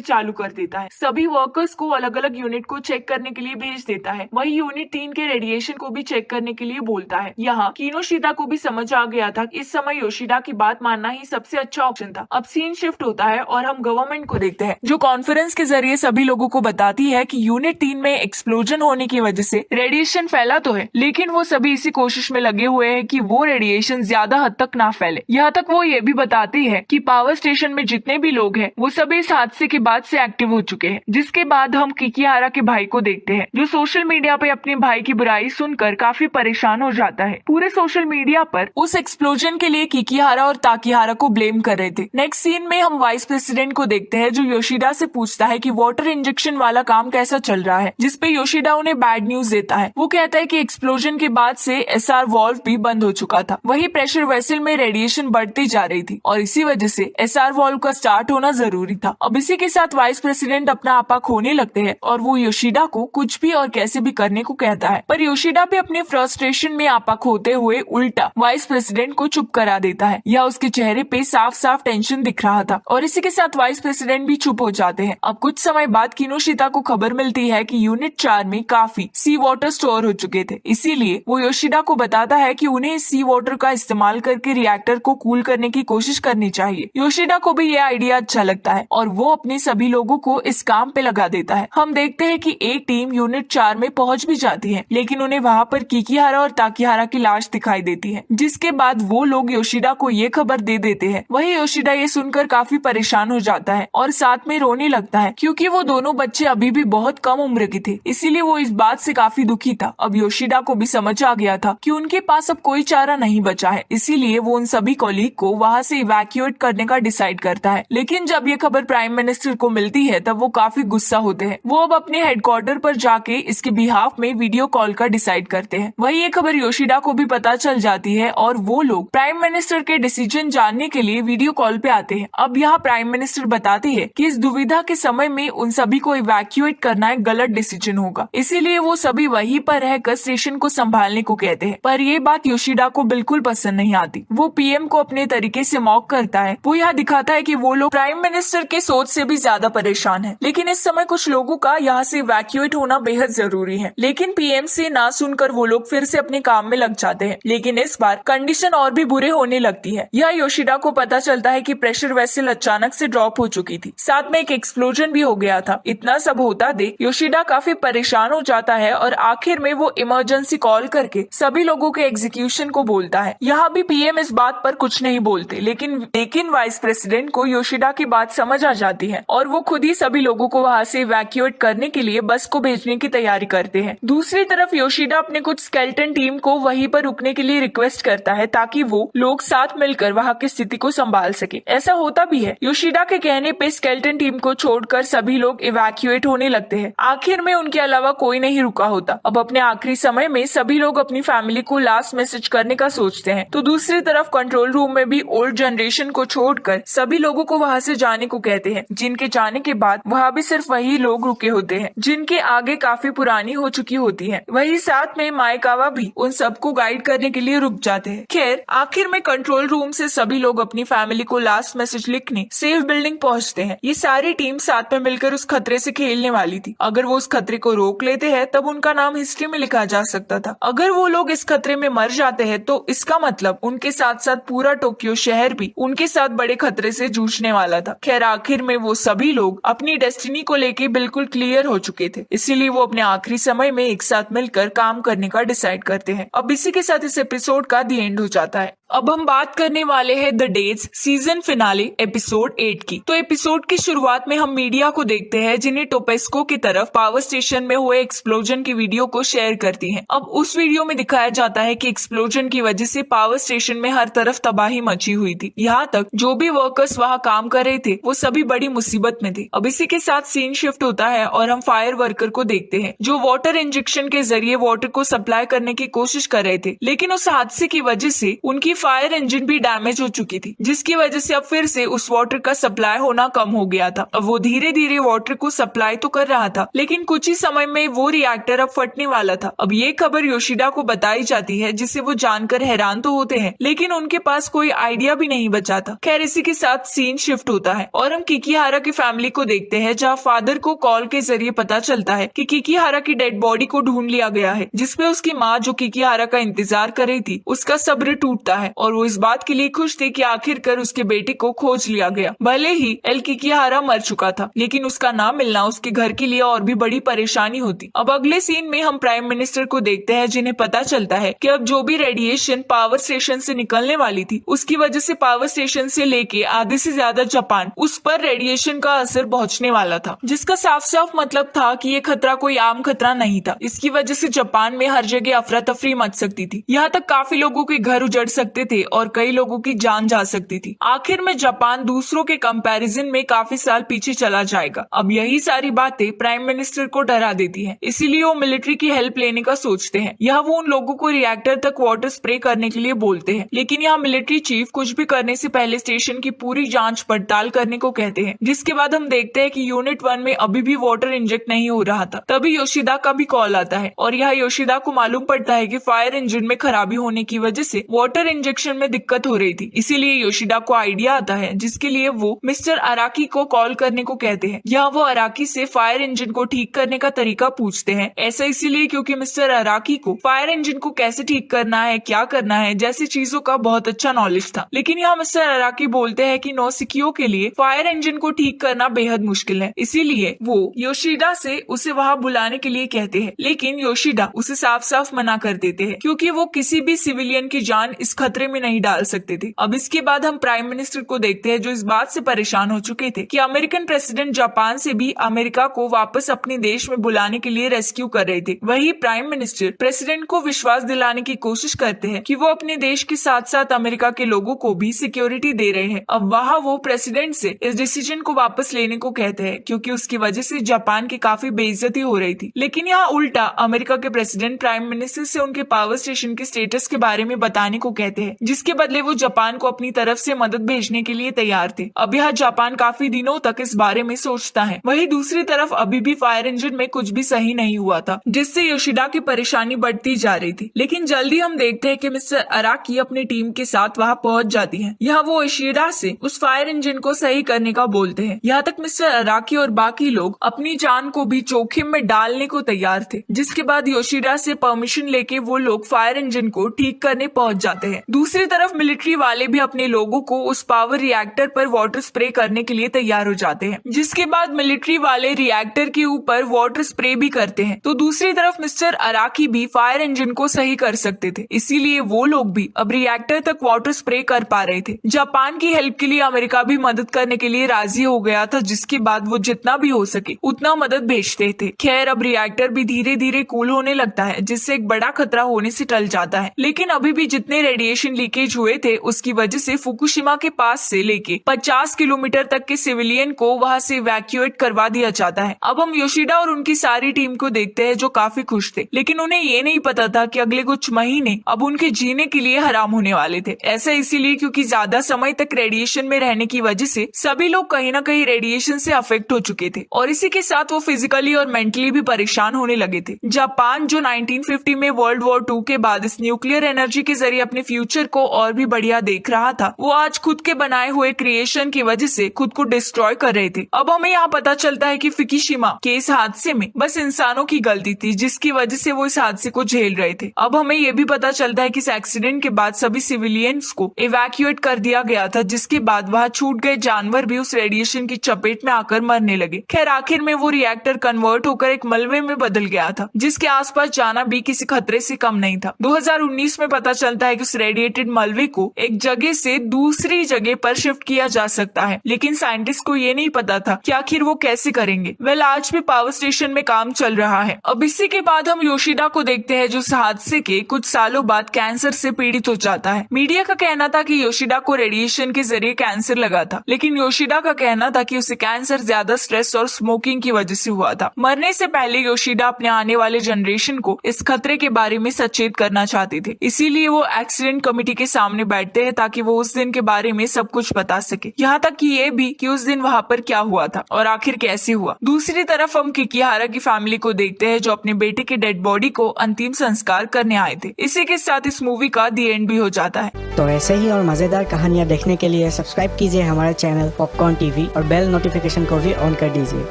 चालू कर देता है। सभी वर्कर्स को अलग अलग यूनिट को चेक करने के लिए भेज देता है। वही यूनिट 3 के रेडिएशन को भी चेक करने के लिए बोलता है। यहाँ किनोशिता को भी समझ आ गया था कि इस समय योशिडा की बात मानना ही सबसे अच्छा ऑप्शन था। अब सीन शिफ्ट होता है और हम गवर्नमेंट को देखते हैं, जो कॉन्फ्रेंस के जरिए सभी लोगों को बताती है कि यूनिट 3 में एक्सप्लोजन होने की वजह से रेडिएशन फैला तो है, लेकिन वो सभी इसी कोशिश में लगे हुए हैं कि वो रेडिएशन ज्यादा हद तक ना फैले। यहाँ तक वो ये भी बताती है कि पावर स्टेशन में जितने भी लोग हैं वो सभी इस हादसे के बाद से एक्टिव हो चुके हैं। जिसके बाद हम किकिहारा के भाई को देखते हैं, जो सोशल मीडिया पे अपने भाई की बुराई सुनकर काफी परेशान हो जाता है। पूरे सोशल मीडिया पर उस एक्सप्लोजन के लिए किकिहारा और ताकीहारा को ब्लेम कर रहे थे। नेक्स्ट सीन में हम वाइस प्रेसिडेंट को देखते हैं, जो योशिडा से पूछता है कि वाटर इंजेक्शन वाला काम कैसा चल रहा है, जिसपे योशिडा उन्हें बैड न्यूज देता है। वो कहता है कि एक्सप्लोजन के बाद से एसआर वॉल्व भी बंद हो चुका था। वही प्रेशर वेसल में रेडिएशन बढ़ती जा रही थी और इसी वजह से एसआर वॉल्व का स्टार्ट होना जरूरी था। अब इसी के साथ वाइस प्रेसिडेंट अपना आपा खोने लगते हैं और वो योशिडा को कुछ भी और कैसे भी करने को कहता है, पर योशिडा भी अपने फ्रस्ट्रेशन में आपा खोते हुए उल्टा वाइस प्रेसिडेंट को चुप करा देता है। यह उसके चेहरे पे साफ साफ टेंशन दिख रहा था और इसी के साथ वाइस प्रेसिडेंट भी चुप हो जाते हैं। अब कुछ समय बाद किनोशिता को खबर मिलती है कि यूनिट 4 में काफी सी वाटर स्टोर हो चुके थे, इसीलिए वो योशिडा को बताता है कि उन्हें सी वाटर का इस्तेमाल करके रिएक्टर को कूल करने की कोशिश करनी चाहिए। योशिडा को भी ये आइडिया अच्छा लगता है और वो अपने सभी लोगों को इस काम पे लगा देता है। हम देखते हैं कि एक टीम यूनिट 4 में पहुंच भी जाती है, लेकिन उन्हें वहाँ पर किकिहारा और ताकीहारा की लाश दिखाई देती है, जिसके बाद वो लोग योशिडा को ये खबर दे देते हैं। वही योशिडा ये सुनकर काफी परेशान हो जाता है और साथ में रोने लगता है, क्योंकि वो दोनों बच्चे अभी भी बहुत कम उम्र के थे, इसीलिए वो इस बात से काफी दुखी था। अब योशिडा को भी समझ आ गया था कि उनके पास अब कोई चारा नहीं बचा है, इसीलिए वो उन सभी कॉलीग को वहाँ से इवैक्यूएट करने का डिसाइड करता है। लेकिन जब ये खबर प्राइम मिनिस्टर को मिलती है तब वो काफी गुस्सा होते हैं। वो अब अपने हेडक्वार्टर पर जाके इसके बिहाफ में वीडियो कॉल का डिसाइड करते हैं। वही ये खबर योशिडा को भी पता चल जाती है और वो लोग प्राइम मिनिस्टर के डिसीजन जानने के लिए वीडियो कॉल पे आते हैं। अब यहाँ प्राइम मिनिस्टर बताते हैं कि इस दुविधा के समय में उन सभी को इवैक्यूएट करना एक गलत डिसीजन होगा, इसीलिए वो सभी वहीं पर रहकर स्टेशन को संभालने को कहते हैं। पर ये बात योशिडा को बिल्कुल पसंद नहीं आती। वो पीएम को अपने तरीके से मॉक करता है। वो यहाँ दिखाता है कि वो लोग प्राइम मिनिस्टर के सोच से भी ज्यादा परेशान है, लेकिन इस समय कुछ लोगों का यहाँ से इवैक्यूएट होना बेहद जरूरी है। लेकिन पीएम से ना सुनकर वो लोग फिर से अपने काम में लग जाते हैं, लेकिन इस बार कंडीशन और भी बुरे होने लगती है। यह योशिडा को पता चलता है कि प्रेशर वेसल अचानक से ड्रॉप हो चुकी थी, साथ में एक एक्सप्लोजन भी हो गया था। इतना सब होता देख योशिडा काफी परेशान हो जाता है और आखिर में वो इमरजेंसी कॉल करके सभी लोगों के एग्जीक्यूशन को बोलता है। यहाँ भी पीएम इस बात पर कुछ नहीं बोलते, लेकिन वाइस प्रेसिडेंट को योशिडा की बात समझ आ जाती है और वो खुद ही सभी लोगों को वहाँ से इवैक्यूएट करने के लिए बस को भेजने की तैयारी करते हैं। दूसरी तरफ योशिडा अपने कुछ स्केलेटन टीम को वहीं पर रुकने के लिए रिक्वेस्ट करता है ताकि वो लोग साथ मिलकर वहाँ की स्थिति को संभाल सके। ऐसा होता भी है। योशिडा के कहने पे स्केलेटन टीम को छोड़कर सभी लोग इवैक्यूएट होने लगते हैं। आखिर में उनके अलावा कोई नहीं रुका होता। अब अपने आखिरी समय में सभी लोग अपनी फैमिली को लास्ट मैसेज करने का सोचते हैं, तो दूसरी तरफ कंट्रोल रूम में भी ओल्ड जनरेशन को छोड़कर सभी लोगों को वहाँ से जाने को कहते हैं, जिनके जाने के बाद वहाँ भी सिर्फ वही लोग रुके होते हैं जिनके आगे काफी पुरानी हो चुकी होती है। वही साथ में माइकावा भी उन सबको गाइड करने के लिए रुक जाते हैं। खैर आखिर में कंट्रोल रूम से सभी लोग अपनी फैमिली को लास्ट मैसेज लिखने सेफ बिल्डिंग पहुँचते हैं। ये सारी टीम साथ में मिलकर उस खतरे से खेलने वाली थी। अगर वो उस खतरे को रोक लेते हैं तब उनका नाम हिस्ट्री में लिखा जा सकता था। अगर वो लोग इस खतरे में मर जाते हैं तो इसका मतलब उनके साथ साथ पूरा टोक्यो शहर भी उनके साथ बड़े खतरे से जूझने वाला था। खैर आखिर में वो सभी लोग अपनी डेस्टिनी को लेके बिल्कुल क्लियर हो चुके थे, इसीलिए वो अपने आखिरी समय में एक साथ मिलकर काम करने का डिसाइड करते हैं। अब इसी के साथ इस एपिसोड का दी एंड हो जाता है। अब हम बात करने वाले हैं the days season finale episode 8 की। तो एपिसोड की शुरुआत में हम मीडिया को देखते हैं जिन्हें टोपेस्को की तरफ पावर स्टेशन में हुए एक्सप्लोजन की वीडियो को शेयर करती हैं। अब उस वीडियो में दिखाया जाता है कि एक्सप्लोजन की वजह से पावर स्टेशन में हर तरफ तबाही मची हुई थी। यहाँ तक जो भी वर्कर्स वहाँ काम कर रहे थे वो सभी बड़ी मुसीबत में थे। अब इसी के साथ सीन शिफ्ट होता है और हम फायर वर्कर को देखते हैं जो वाटर इंजेक्शन के जरिए वाटर को सप्लाई करने की की कोशिश कर रहे थे, लेकिन उस हादसे की वजह से उनकी फायर इंजन भी डैमेज हो चुकी थी, जिसकी वजह से अब फिर से उस वाटर का सप्लाई होना कम हो गया था। अब वो धीरे धीरे वाटर को सप्लाई तो कर रहा था, लेकिन कुछ ही समय में वो रिएक्टर अब फटने वाला था। अब ये खबर योशिदा को बताई जाती है, जिसे वो जानकर हैरान तो होते हैं, लेकिन उनके पास कोई आइडिया भी नहीं बचा था। खैर, इसी के साथ सीन शिफ्ट होता है और हम किकीहारा की फैमिली को देखते हैं, जहाँ फादर को कॉल के जरिए पता चलता है कि किकीहारा की डेड बॉडी को ढूंढ लिया गया है, जिसपे उसकी माँ जो किकीहारा का इंतजार कर रही थी, उसका सब्र टूटता है और वो इस बात के लिए खुश थे कि आखिरकार उसके बेटे को खोज लिया गया। भले ही एल किकीहारा मर चुका था, लेकिन उसका ना मिलना उसके घर के लिए और भी बड़ी परेशानी होती। अब अगले सीन में हम प्राइम मिनिस्टर को देखते हैं, जिन्हें पता चलता है कि अब जो भी रेडिएशन पावर स्टेशन से निकलने वाली थी, उसकी वजह से पावर स्टेशन से लेके आधे से ज्यादा जापान उस पर रेडिएशन का असर पहुंचने वाला था, जिसका साफ साफ मतलब था कि ये खतरा कोई आम खतरा नहीं था। इसकी वजह से जापान में हर जगह अफरा तफरी मच सकती थी, यहाँ तक काफी लोगों के घर उजड़ सकते थे और कई लोगों की जान जा सकती थी। आखिर में जापान दूसरों के कंपैरिजन में काफी साल पीछे चला जाएगा। अब यही सारी बातें प्राइम मिनिस्टर को डरा देती हैं, इसीलिए वो मिलिट्री की हेल्प लेने का सोचते हैं। यह वो उन लोगों को रिएक्टर तक वाटर स्प्रे करने के लिए बोलते हैं, लेकिन यहाँ मिलिट्री चीफ कुछ भी करने से पहले स्टेशन की पूरी जांच पड़ताल करने को कहते हैं। जिसके बाद हम देखते हैं कि यूनिट 1 में अभी भी वाटर इंजेक्ट नहीं हो रहा था। तभी योशिदा का भी कॉल आता है और यह योशिदा को मालूम पड़ता है कि फायर इंजन में खराबी होने की वजह से वाटर इंजेक्शन में दिक्कत हो रही थी। इसीलिए योशिदा को आइडिया आता है, जिसके लिए वो मिस्टर अराकी को कॉल करने को कहते हैं। यहाँ वो अराकी से फायर इंजन को ठीक करने का तरीका पूछते हैं। ऐसा इसलिए क्योंकि मिस्टर अराकी को फायर इंजन को कैसे ठीक करना है, क्या करना है जैसी चीजों का बहुत अच्छा नॉलेज था। लेकिन यहाँ मिस्टर अराकी बोलते हैं कि नौसिखियों के लिए फायर इंजन को ठीक करना बेहद मुश्किल है, इसीलिए वो योशिदा से उसे वहाँ बुलाने के लिए कहते हैं। लेकिन योशिदा उसे साफ साफ मना कर देते हैं, क्योंकि वो किसी भी सिविलियन की जान इस खतरे में नहीं डाल सकते थे। अब इसके बाद हम प्राइम मिनिस्टर को देखते हैं, जो इस बात से परेशान हो चुके थे कि अमेरिकन प्रेसिडेंट जापान से भी अमेरिका को वापस अपने देश में बुलाने के लिए रेस्क्यू कर रहे थे। वही प्राइम मिनिस्टर प्रेसिडेंट को विश्वास दिलाने की कोशिश करते हैं कि वो अपने देश के साथ साथ अमेरिका के लोगों को भी सिक्योरिटी दे रहे हैं। अब वहाँ वो प्रेसिडेंट से इस डिसीजन को वापस लेने को कहते हैं, क्योंकि उसकी वजह से जापान की काफी बेइज्जती हो रही थी। लेकिन यहाँ उल्टा अमेरिका के प्रेसिडेंट प्राइम मिनिस्टर से उनके पावर स्टेशन के स्टेटस के बारे में बताने को कहते हैं, जिसके बदले वो जापान को अपनी तरफ से मदद भेजने के लिए तैयार थे। अब यहाँ जापान काफी दिनों तक इस बारे में सोचता है। वही दूसरी तरफ अभी भी फायर इंजन में कुछ भी सही नहीं हुआ था, जिससे योशिदा की परेशानी बढ़ती जा रही थी। लेकिन जल्दी हम देखते हैं कि मिस्टर अराकी अपनी टीम के साथ वहाँ पहुँच जाती है। यहाँ वो योशिदा से उस फायर इंजन को सही करने का बोलते हैं। यहाँ तक मिस्टर अराकी और बाकी लोग अपनी जान को भी जोखिम में डालने को तैयार थे, जिसके बाद योशिदा से परमिशन लेके वो लोग फायर इंजन को ठीक करने पहुंच जाते हैं। दूसरी तरफ मिलिट्री वाले भी अपने लोगों को उस पावर रिएक्टर पर वाटर स्प्रे करने के लिए तैयार हो जाते हैं, जिसके बाद मिलिट्री वाले रिएक्टर के ऊपर वाटर स्प्रे भी करते हैं। तो दूसरी तरफ मिस्टर अराकी भी फायर इंजन को सही कर सकते थे, इसीलिए वो लोग भी अब रिएक्टर तक वाटर स्प्रे कर पा रहे थे। जापान की हेल्प के लिए अमेरिका भी मदद करने के लिए राजी हो गया था, जिसके बाद वो जितना भी हो सके उतना मदद भेजते थे। खैर, अब रिएक्टर भी धीरे धीरे कूल होने लगता है, जिससे एक बड़ा खतरा होने से टल जाता है। लेकिन अभी भी जितने रेडिएशन लीकेज हुए थे, उसकी वजह से फुकुशिमा के पास से लेके 50 किलोमीटर तक के सिविलियन को वहां से इवैक्यूएट करवा दिया जाता है। अब हम योशिदा और उनकी सारी टीम को देखते हैं, जो काफी खुश थे, लेकिन उन्हें ये नहीं पता था कि अगले कुछ महीने अब उनके जीने के लिए हराम होने वाले थे। ऐसा इसीलिए क्योंकि ज्यादा समय तक रेडिएशन में रहने की वजह से सभी लोग कहीं ना कहीं रेडिएशन से अफेक्ट हो चुके थे, और इसी के साथ वो फिजिकली और मेंटली भी परेशान होने लगे थे। जापान जो 1950 में वर्ल्ड वॉर 2 के बाद इस न्यूक्लियर एनर्जी के जरिए अपने फ्यूचर को और भी बढ़िया देख रहा था, वो आज खुद के बनाए हुए क्रिएशन की वजह से खुद को डिस्ट्रॉय कर रहे थे। अब हमें यहाँ पता चलता है कि फुकुशिमा के इस हादसे में बस इंसानों की गलती थी, जिसकी वजह से वो इस हादसे को झेल रहे थे। अब हमें ये भी पता चलता है कि इस एक्सीडेंट के बाद सभी सिविलियंस को इवैक्यूएट कर दिया गया था, जिसके बाद वहाँ छूट गए जानवर भी उस रेडिएशन की चपेट में आकर मरने लगे। खैर, आखिर में वो रिएक्टर कन्वर्ट होकर एक मलबे में बदल गया था, जिसके आसपास जाना भी किसी खतरे से कम नहीं था। 2019 में पता चलता है कि उस रेडिएटेड मलबे को एक जगह से दूसरी जगह पर शिफ्ट किया जा सकता है, लेकिन साइंटिस्ट को ये नहीं पता था कि आखिर वो कैसे करेंगे। आज भी पावर स्टेशन में काम चल रहा है। अब इसी के बाद हम योशिदा को देखते हैं, जो इस हादसे के कुछ सालों बाद कैंसर से पीड़ित हो जाता है। मीडिया का कहना था कि योशिदा को रेडिएशन के जरिए कैंसर लगा था, लेकिन योशिदा का कहना था कि उसे कैंसर ज्यादा स्ट्रेस और स्मोकिंग की वजह से हुआ था। मरने से पहले योशिदा अपने आने वाले जनरेशन को इस खतरे के बारे में सचेत करना चाहते थे, इसीलिए वो एक्सीडेंट कमेटी के सामने बैठते हैं ताकि वो उस दिन के बारे में सब कुछ बता सके, यहाँ तक कि ये भी कि उस दिन वहाँ पर क्या हुआ था और आखिर कैसे हुआ। दूसरी तरफ हम किकिहारा की फैमिली को देखते हैं जो अपने बेटे के डेड बॉडी को अंतिम संस्कार करने आए थे। इसी के साथ इस मूवी का दी एंड भी हो जाता है। तो ऐसे ही और मजेदार कहानियाँ देखने के लिए सब्सक्राइब कीजिए हमारे चैनल पॉपकॉर्न टीवी और बेल नोटिफिकेशन को भी ऑन कर दीजिए।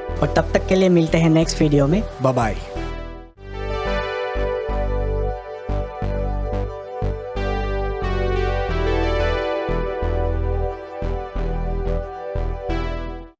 और तब तक के लिए मिलते हैं नेक्स्ट वीडियो में। Bye bye.